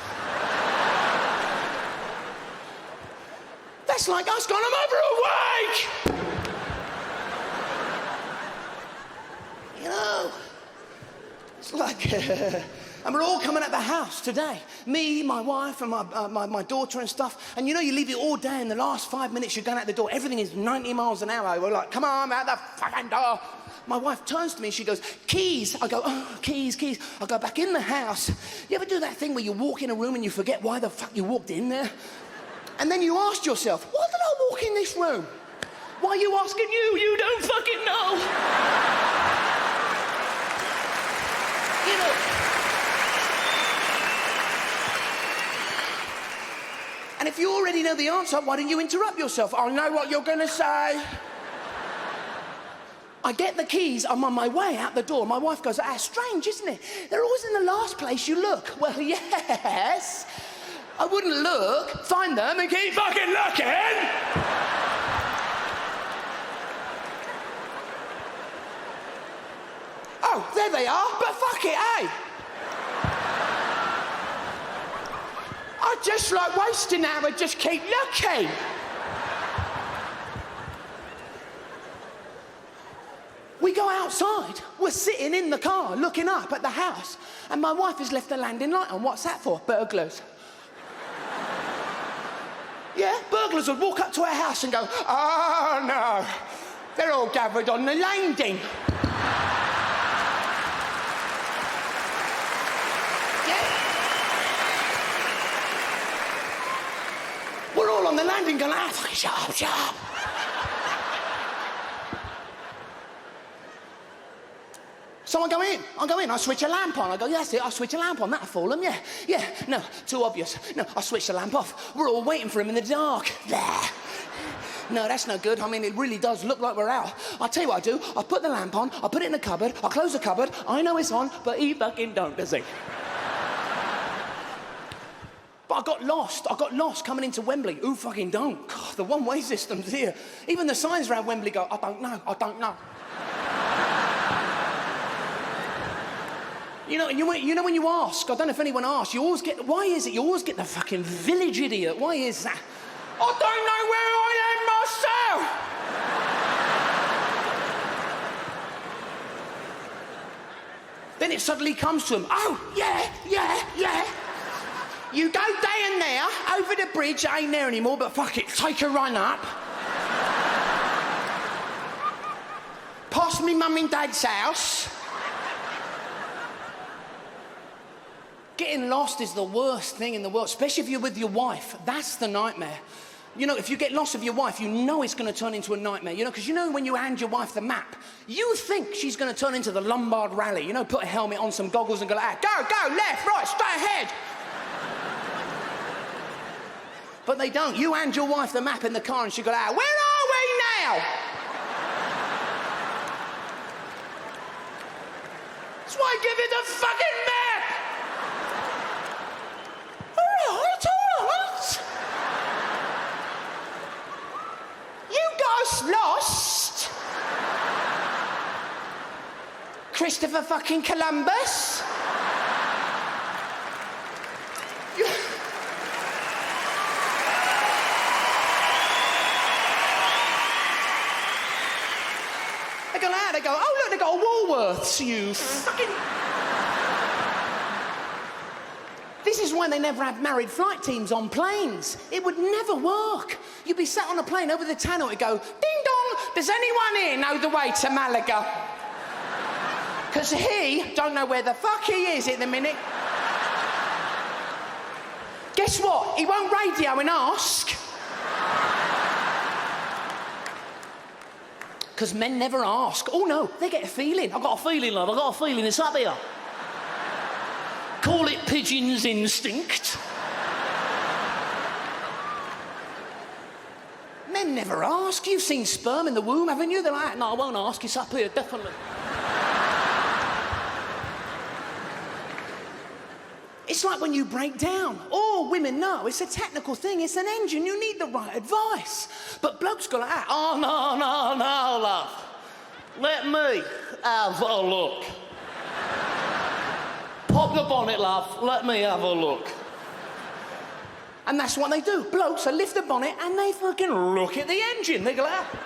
That's like us going, I'm overawake. You know, it's like... And we're all coming out the house today. Me, my wife, and my daughter and stuff. And you know, you leave it all day, in the last 5 minutes, you're going out the door. Everything is 90 miles an hour. We're like, come on, out the fucking door. My wife turns to me, she goes, keys. I go, oh, keys. I go back in the house. You ever do that thing where you walk in a room and you forget why the fuck you walked in there? And then you ask yourself, why did I walk in this room? Why are you asking you? You don't fucking know. You know... And if you already know the answer, why don't you interrupt yourself? I know what you're going to say. I get the keys, I'm on my way out the door. My wife goes, strange, isn't it? They're always in the last place you look. Well, yes. I wouldn't look, find them and keep fucking looking. Oh, there they are, but fuck it, eh? I just like wasting an hour, just keep looking. We go outside, we're sitting in the car looking up at the house, and my wife has left the landing light on. What's that for? Burglars. Yeah, burglars would walk up to our house and go, Oh, no. They're all gathered on the landing. yeah. We're all on the landing going, fucking shut up, shut up. So I go in, I switch a lamp on. I go, yeah, that's it, I switch a lamp on, that'll fool them, yeah. No, too obvious. No, I switch the lamp off. We're all waiting for him in the dark. There. No, that's no good. I mean, it really does look like we're out. I'll tell you what I do. I put the lamp on, I put it in the cupboard, I close the cupboard. I know it's on, but he fucking don't, does he? But I got lost coming into Wembley. Who fucking don't? God, the one-way system's here. Even the signs around Wembley go, I don't know. You know when you ask, I don't know if anyone asks, you always get, why is it you always get the fucking village idiot? Why is that? I don't know where I am myself. Then it suddenly comes to him, oh, yeah. You go down there, over the bridge, it ain't there anymore, but fuck it, take a run up. Past me mum and dad's house. Getting lost is the worst thing in the world, especially if you're with your wife. That's the nightmare. You know, if you get lost with your wife, you know it's going to turn into a nightmare. You know, because you know when you hand your wife the map, you think she's going to turn into the Lombard Rally. You know, put a helmet on, some goggles and go like, go, left, right, straight ahead. But they don't. You hand your wife the map in the car and she go like, where are we now? That's why I give you the fucking map. All right. You got lost. Christopher fucking Columbus. They go, oh look, they got a Woolworths, you fucking... This is why they never have married flight teams on planes. It would never work. You'd be sat on a plane over the Channel, it'd go, ding dong, does anyone here know the way to Malaga? Because he don't know where the fuck he is at the minute. Guess what? He won't radio and ask. Because men never ask. Oh no, they get a feeling. I've got a feeling, love, I've got a feeling it's up here. Call it pigeon's instinct. Men never ask. You've seen sperm in the womb, haven't you? They're like, no, I won't ask, it's up here, definitely. It's like when you break down. All women know it's a technical thing, it's an engine, you need the right advice. But blokes go like that, oh, no, love. Let me have a look. Pop the bonnet, love, let me have a look. And that's what they do. Blokes, they lift the bonnet and they fucking look at the engine. They go like that.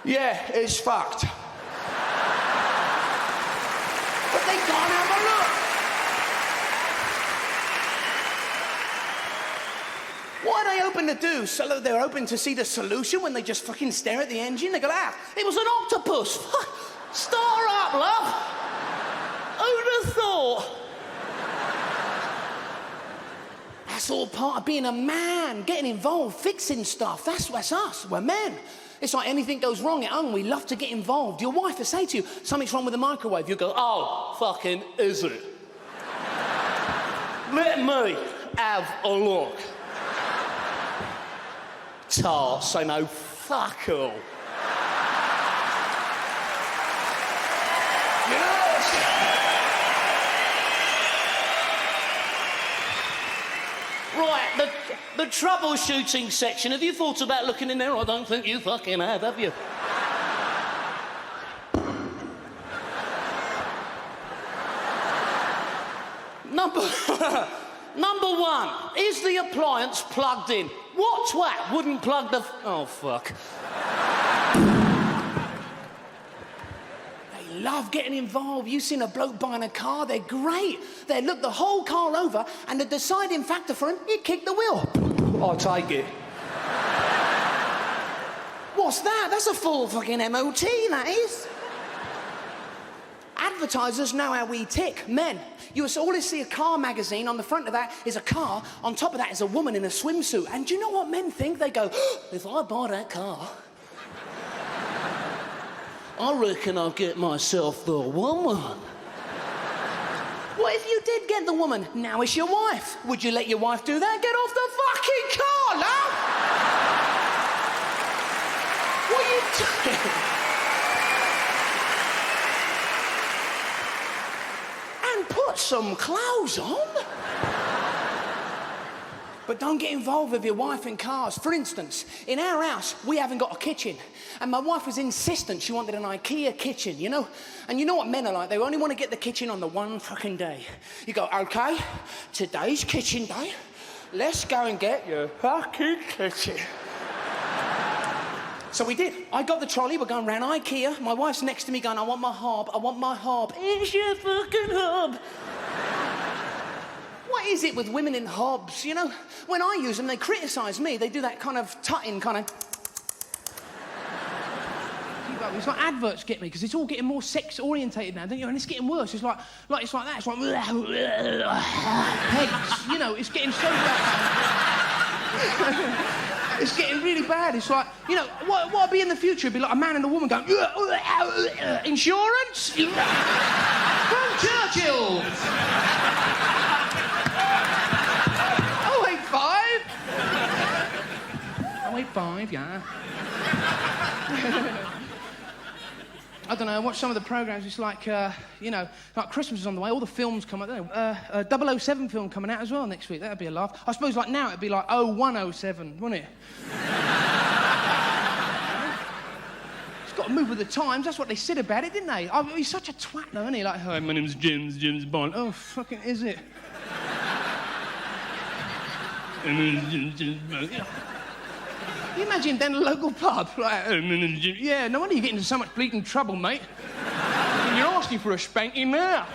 Yeah, it's fucked. But they can't have a look. What are they hoping to do? So they're hoping to see the solution when they just fucking stare at the engine? They go, it was an octopus. Star up, love. Who'd have thought? That's all part of being a man, getting involved, fixing stuff. That's us. We're men. It's like anything goes wrong at home, we love to get involved. Your wife will say to you, something's wrong with the microwave. You go, oh, fucking is it? Let me have a look. Tarts, I know, fuck all. Yes! Right, the troubleshooting section. Have you thought about looking in there? I don't think you fucking have you? Number one, is the appliance plugged in? What twat wouldn't plug the... Oh, fuck. They love love getting involved. You've seen a bloke buying a car, they're great. They look the whole car over, and the deciding factor for him, he kicked the wheel. I'll take it. What's that? That's a full fucking MOT, that is. Advertisers know how we tick. Men, you always see a car magazine. On the front of that is a car. On top of that is a woman in a swimsuit. And do you know what men think? They go, if I buy that car, I reckon I'll get myself the woman. What if you did get the woman? Now it's your wife. Would you let your wife do that? Get off the fucking car, love! What are you doing? And put some clothes on. But don't get involved with your wife in cars. For instance, in our house, we haven't got a kitchen. And my wife was insistent she wanted an IKEA kitchen, you know? And you know what men are like? They only want to get the kitchen on the one fucking day. You go, OK, today's kitchen day. Let's go and get your fucking kitchen. So we did. I got the trolley, we're going round IKEA. My wife's next to me going, I want my hob, I want my hob. Here's your fucking hob. What is it with women in hobs, you know? When I use them, they criticise me. They do that kind of tutting, kind of... It's like adverts get me, because it's all getting more sex-orientated now, don't you? And it's getting worse. It's like that. It's like... Pegs. You know, it's getting so bad. It's getting really bad. It's like, you know, what'll be in the future? It'll be like a man and a woman going... Insurance? From Churchill. 085, yeah. I don't know, I watch some of the programmes, it's like, you know, like Christmas is on the way, all the films come out there. 007 film coming out as well next week, that'd be a laugh. I suppose like now it'd be like 0107, wouldn't it? It's got to move with the times, that's what they said about it, didn't they? Oh, he's such a twat though, isn't he? Like, hi, my name's James Bond. Oh, fucking is it? Can you imagine then a local pub? Like, yeah, no wonder you get into so much bleeding trouble, mate. You're asking for a spanking now.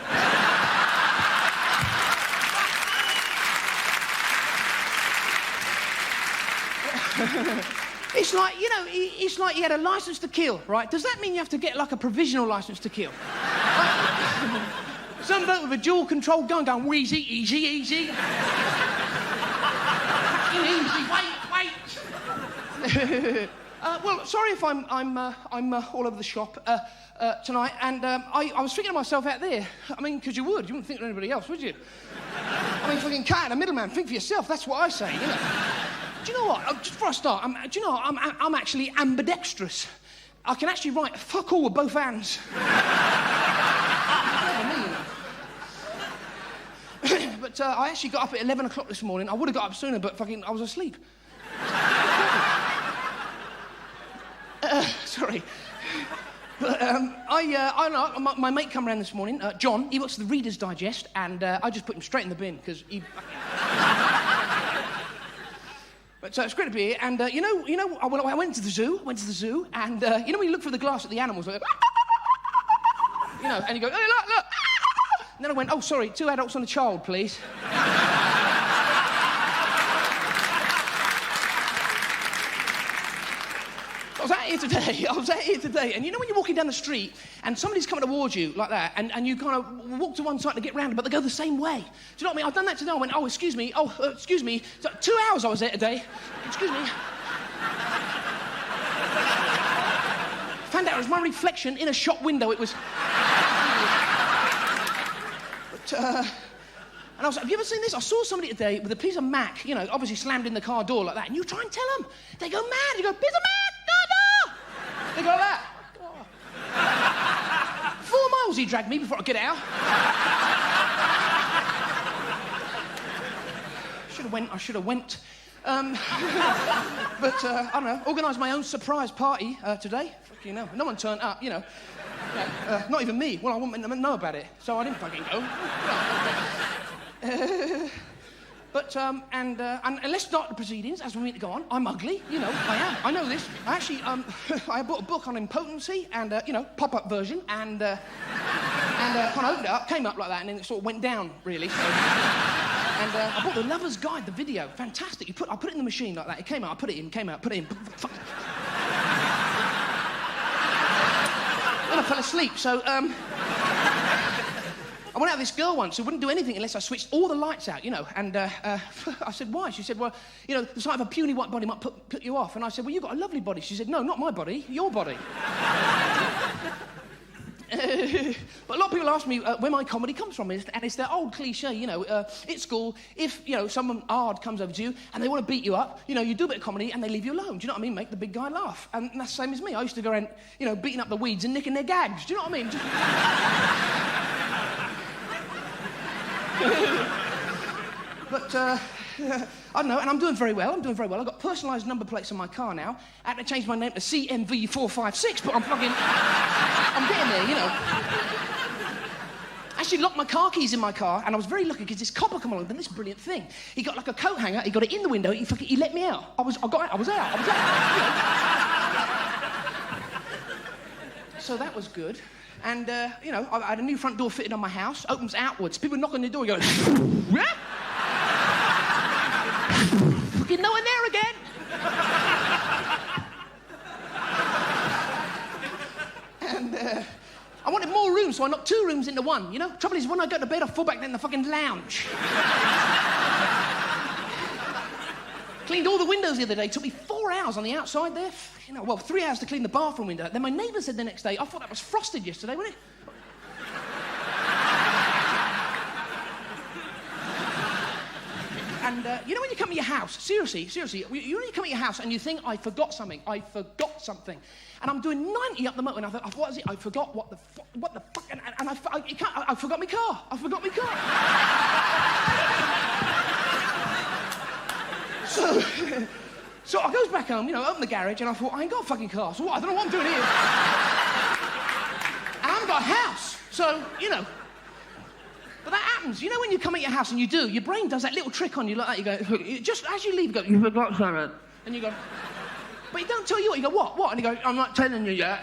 It's like, you know, it's like you had a licence to kill, right? Does that mean you have to get, like, a provisional licence to kill? Like, some bloke with a dual control gun going, wheezy, easy. Easy, wait. Well, sorry if I'm all over the shop tonight, and I was thinking of myself out there. I mean, because you wouldn't think of anybody else, would you? I mean, fucking cat and a middleman, think for yourself, that's what I say, you know. Do you know what, just before I start, I'm actually ambidextrous. I can actually write fuck all with both hands. But I actually got up at 11 o'clock this morning. I would have got up sooner, but fucking I was asleep. Sorry. But, my mate come round this morning, John, he works for the Reader's Digest, and I just put him straight in the bin, because he... But it's great to be here, and you know, I went to the zoo, and you know when you look through the glass at the animals, like, you know, and you go, hey, look! And then I went, oh, sorry, 2 adults and a child, please. I was out here today, and you know when you're walking down the street and somebody's coming towards you like that, and you kind of walk to one side to get round, but they go the same way. Do you know what I mean? I've done that today. I went, oh, excuse me. So, 2 hours I was there today. Excuse me. Found out it was my reflection in a shop window. It was... But, and I was like, have you ever seen this? I saw somebody today with a piece of Mac, you know, obviously slammed in the car door like that, and you try and tell them. They go mad. You go, piece of Mac! They go like that. Oh. 4 miles he dragged me before I get out. I should have went. But, I don't know, organised my own surprise party today. Fucking hell, no one turned up, you know. Not even me. Well, I wouldn't know about it, so I didn't fucking go. And let's start the proceedings as we mean to go on. I'm ugly, you know, I am. I know this. I actually, I bought a book on impotency and, you know, pop-up version, and kind of opened it up, came up like that, and then it sort of went down, really. So, and I bought The Lover's Guide, the video. Fantastic. I put it in the machine like that. It came out, I put it in, came out, put it in. Then I fell asleep, so, I went out with this girl once who wouldn't do anything unless I switched all the lights out, you know, and I said, why? She said, well, you know, the sight of a puny white body might put you off. And I said, well, you've got a lovely body. She said, no, not my body, your body. But a lot of people ask me where my comedy comes from, and it's that old cliche, you know, at school, if, you know, someone hard comes over to you and they want to beat you up, you know, you do a bit of comedy and they leave you alone. Do you know what I mean? Make the big guy laugh. And that's the same as me. I used to go around, you know, beating up the weeds and nicking their gags. Do you know what I mean? But, I don't know, and I'm doing very well. I've got personalised number plates on my car now. I had to change my name to CMV456, but I'm getting there, you know. I actually locked my car keys in my car, and I was very lucky because this copper come along and done this brilliant thing. He got like a coat hanger, he got it in the window, he let me out. I was out. You know. So that was good. And, you know, I had a new front door fitted on my house, opens outwards. People knock on the door, you go, yeah? Fucking no one there again. And, I wanted more rooms, so I knocked 2 rooms into 1, you know? Trouble is, when I go to bed, I fall back in the fucking lounge. Cleaned all the windows the other day. It took me 4 hours on the outside there. You know, well, 3 hours to clean the bathroom window. Then my neighbour said the next day, I thought that was frosted yesterday, wasn't it? And, you know when you come to your house, seriously, you know when you come to your house and you think, I forgot something. And I'm doing 90 up the motor, and I thought, what is it? I forgot what the fuck, and I forgot my car. So I goes back home, you know, open the garage, and I thought, I ain't got a fucking car, so what? I don't know what I'm doing here. I haven't got a house, so, you know. But that happens. You know when you come at your house and you do, your brain does that little trick on you like that. You go, just as you leave, you go, you forgot something. And you go, but he don't tell you what. You go, what? And he goes, I'm not telling you yet.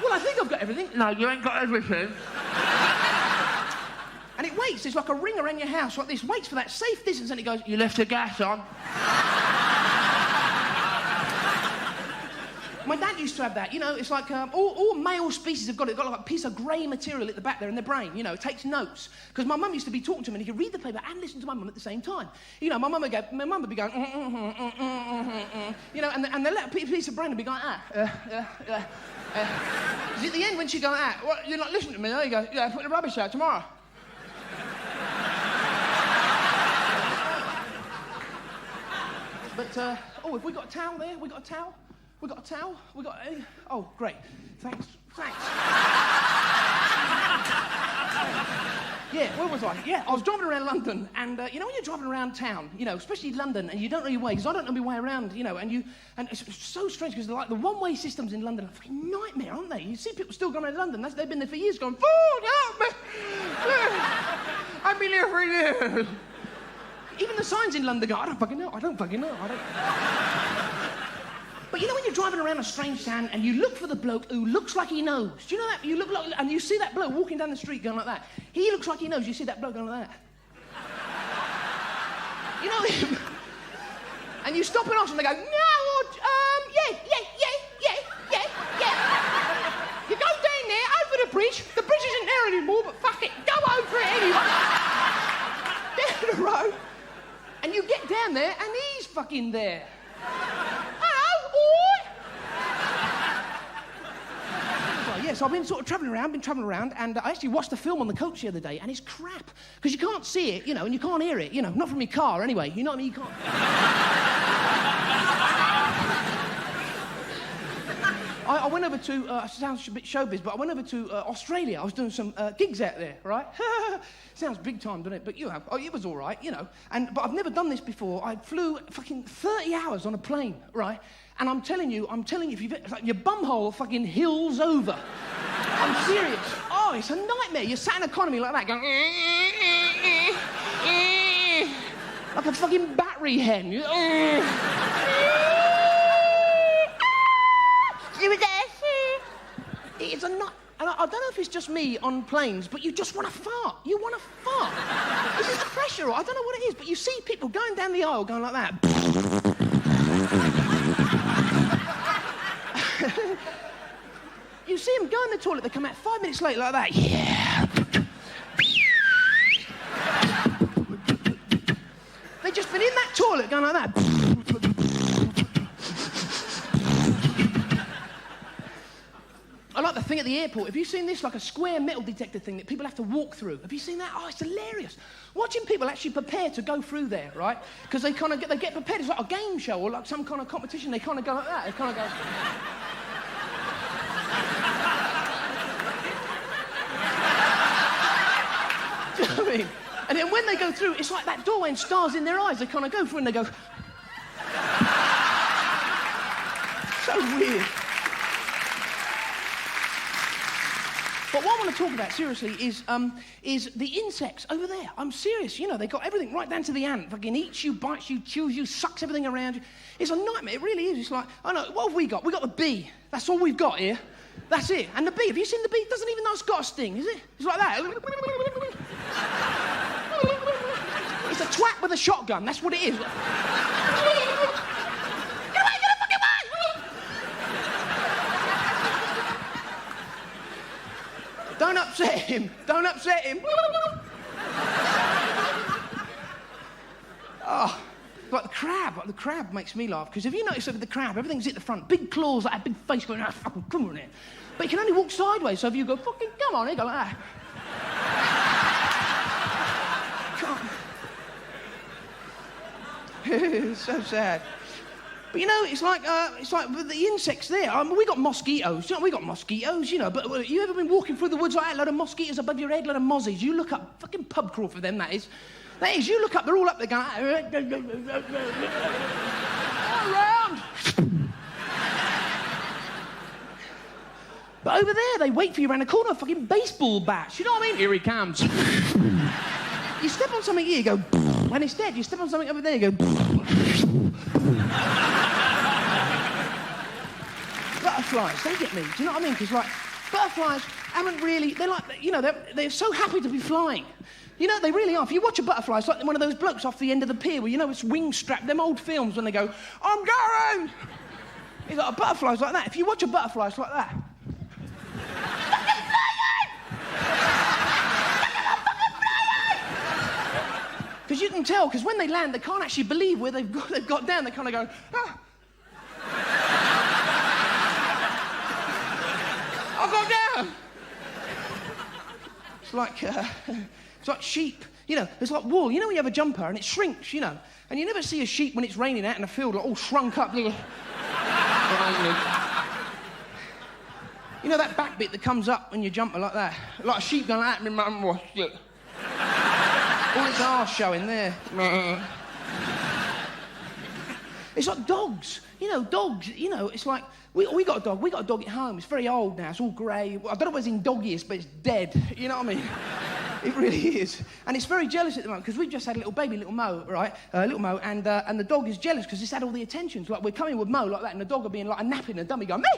Well, I think I've got everything. No, you ain't got everything. And it waits. It's like a ring around your house like this. Waits for that safe distance, and it goes, you left the gas on. My dad used to have that, you know, it's like all male species have got it. They've got like a piece of grey material at the back there in their brain, you know, it takes notes. Because my mum used to be talking to him and he could read the paper and listen to my mum at the same time. You know, my mum would be going, you know, and the little piece of brain would be going, Because at the end when she'd go, well, you're not listening to me, are you? Go, yeah, put the rubbish out tomorrow. But, have we got a towel there? We got a towel? Oh, great. Thanks. Yeah, where was I? Yeah, I was driving around London, and, you know, when you're driving around town, you know, especially London, and you don't know your way, because I don't know my way around, you know, and it's so strange, because like the one-way systems in London are a fucking nightmare, aren't they? You see people still going around London, they've been there for years going, oh, help me! I've been here for years. Even the signs in London go, I don't fucking know. But you know when you're driving around a strange town and you look for the bloke who looks like he knows? Do you know that? You look like, and you see that bloke walking down the street going like that. He looks like he knows. You see that bloke going like that. You know him? And you stop and ask them, they go, no, yeah. You go down there, over the bridge. The bridge isn't there anymore, but fuck it, go over it anyway. Down the road. And you get down there and he's fucking there. So I've been sort of travelling around, and I actually watched the film on the coach the other day, and it's crap. Because you can't see it, you know, and you can't hear it, you know, not from your car anyway, you know what I mean? You can't... I went over to, sounds a bit showbiz, but I went over to Australia. I was doing some gigs out there, right? Sounds big time, doesn't it? But you know, it was all right, you know. But I've never done this before. I flew fucking 30 hours on a plane, right? And I'm telling you, if you've, it's like your bumhole fucking hills over. I'm serious. Oh, it's a nightmare. You're sat in economy like that going... Like a fucking battery hen. You were there. It's a nut. And I don't know if it's just me on planes, but you just want to fart. You want to fart. Is it the pressure or I don't know what it is, but you see people going down the aisle going like that. You see them go in the toilet, they come out 5 minutes later like that. Yeah. They've just been in that toilet going like that. I like the thing at the airport. Have you seen this? Like a square metal detector thing that people have to walk through. Have you seen that? Oh, it's hilarious. Watching people actually prepare to go through there, right? Because they kind of get prepared. It's like a game show or like some kind of competition. They kind of go like that. They kind of go... Do you know what I mean? And then when they go through, it's like that doorway and stars in their eyes. They kind of go through and they go... So weird. But what I want to talk about, seriously, is the insects over there. I'm serious. You know, they got everything right down to the ant. Fucking eats you, bites you, chews you, sucks everything around you. It's a nightmare. It really is. It's like, oh no, what have we got? We got the bee. That's all we've got here. That's it. And the bee, have you seen the bee? It doesn't even know it's got a sting, is it? It's like that. It's a twat with a shotgun. That's what it is. Don't upset him. Don't upset him. Oh, like the crab. Like the crab makes me laugh. Because if you notice with the crab, everything's at the front. Big claws, like a big face going, ah, fucking come on it. But he can only walk sideways. So if you go, fucking come on, he go like that. It's so sad. But you know, it's like with the insects there. We got mosquitoes. You know, we got mosquitoes, you know. But you ever been walking through the woods like that? A lot of mosquitoes above your head, a lot of mozzies. You look up, fucking pub crawl for them, that is. That is, you look up, they're all up there going, all around. But over there, they wait for you around the corner with fucking baseball bats. You know what I mean? Here he comes. You step on something here, you go, and it's dead. You step on something over there, you go, butterflies, they get me. Do you know what I mean? Because, like, butterflies haven't really... They're like, you know, they're so happy to be flying. You know, they really are. If you watch a butterfly, it's like one of those blokes off the end of the pier where, you know, it's wing strapped. Them old films when they go, I'm going! It's like a butterfly's like that. If you watch a butterfly, it's like that. Because you can tell, because when they land, they can't actually believe where they've got down. They kind of go, ah. I got down. It's like sheep. You know, it's like wool. You know when you have a jumper and it shrinks, you know. And you never see a sheep when it's raining out in a field, like all shrunk up. You know that back bit that comes up when you jumper like that? Like a sheep going like that, my mum washed it. All its arse showing there. It's like dogs. You know, dogs, you know, it's like... We got a dog. We got a dog at home. It's very old now. It's all grey. Well, I don't know what's in doggiest, but it's dead. You know what I mean? It really is. And it's very jealous at the moment, because we've just had a little baby, little Mo, right? Little Mo, and the dog is jealous because it's had all the attention. So, like, we're coming with Mo like that, and the dog will be in, like, a napping, a dummy going, me!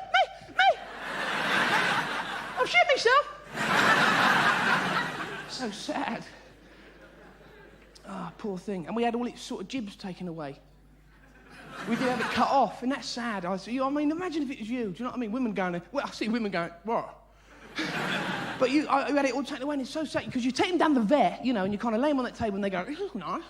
I've shit myself! So sad. Ah, oh, poor thing. And we had all its sort of jibs taken away. We did have it cut off, and that's sad. I mean, imagine if it was you. Do you know what I mean? Women going, well, I see women going, what? But you had it all taken away, and it's so sad, because you take them down the vet, you know, and you kind of lay them on that table, and they go, this is nice.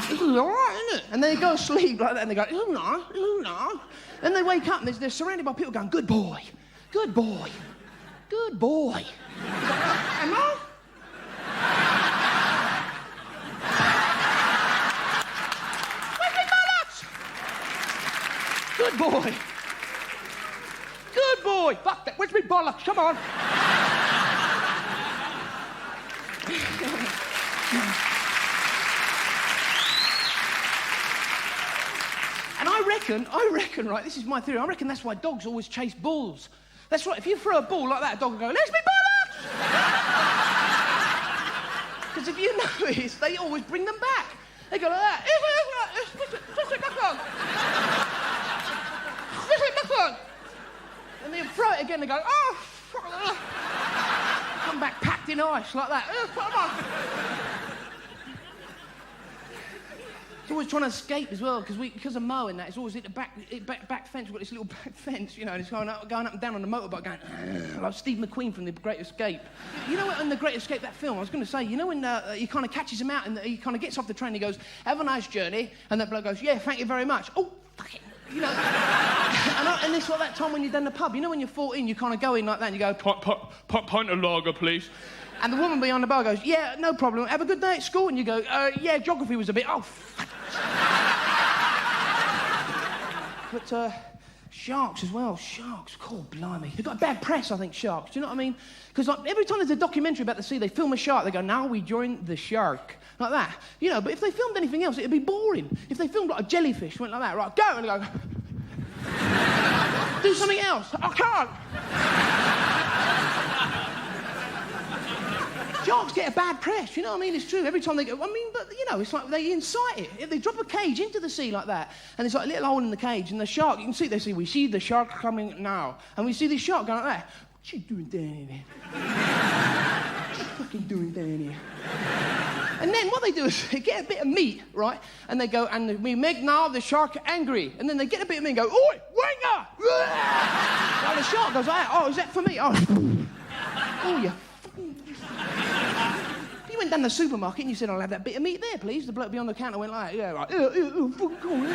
This is all right, isn't it? And then they go to sleep like that, and they go, this is nice, this is nice. Then they wake up, and they're surrounded by people going, good boy, good boy, good boy. Am I? Good boy. Good boy. Fuck that. Where's me bollocks? Come on. And I reckon, right, this is my theory, I reckon that's why dogs always chase bulls. That's right, if you throw a ball like that, a dog will go, let's be bollocks! Because Because if you notice, they always bring them back. They go like that. Twist it back on. Twist it back on. And they throw it again. They go, oh, come back packed in ice like that. Put them on. It's always trying to escape as well, because of Mo and that, it's always at the back fence. We've got this little back fence, you know, and it's going up and down on the motorbike going, like Steve McQueen from The Great Escape. You know, in The Great Escape, that film, I was going to say, you know when he kind of catches him out and he kind of gets off the train, he goes, have a nice journey, and that bloke goes, yeah, thank you very much. Oh, fuck it. You know, and it's like that time when you're down the pub, you know when you're 14, you kind of go in like that and you go, pint of lager, please. And the woman behind the bar goes, yeah, no problem, have a good day at school. And you go, yeah, geography was a bit, oh, fuck. But sharks as well, sharks, God blimey. They've got a bad press, I think, sharks, do you know what I mean? Because like, every time there's a documentary about the sea, they film a shark, they go, now we join the shark. Like that, you know, but if they filmed anything else, it'd be boring. If they filmed like a jellyfish, went like that, right, go, and they go, do something else, I can't. Sharks get a bad press, you know what I mean? It's true. Every time they go, I mean, but, you know, it's like they incite it. If they drop a cage into the sea like that, and there's like a little hole in the cage, and the shark, you can see, they say, we see the shark coming now. And we see this shark going like that. What you doing down here? What you fucking doing down here? And then what they do is they get a bit of meat, right? And they go, and we make now the shark angry. And then they get a bit of meat and go, oi, winger! And the shark goes, oh, is that for me? Oh, you fucking... You went down the supermarket and you said, I'll have that bit of meat there, please. The bloke behind the counter went like, yeah, like, fucking cool.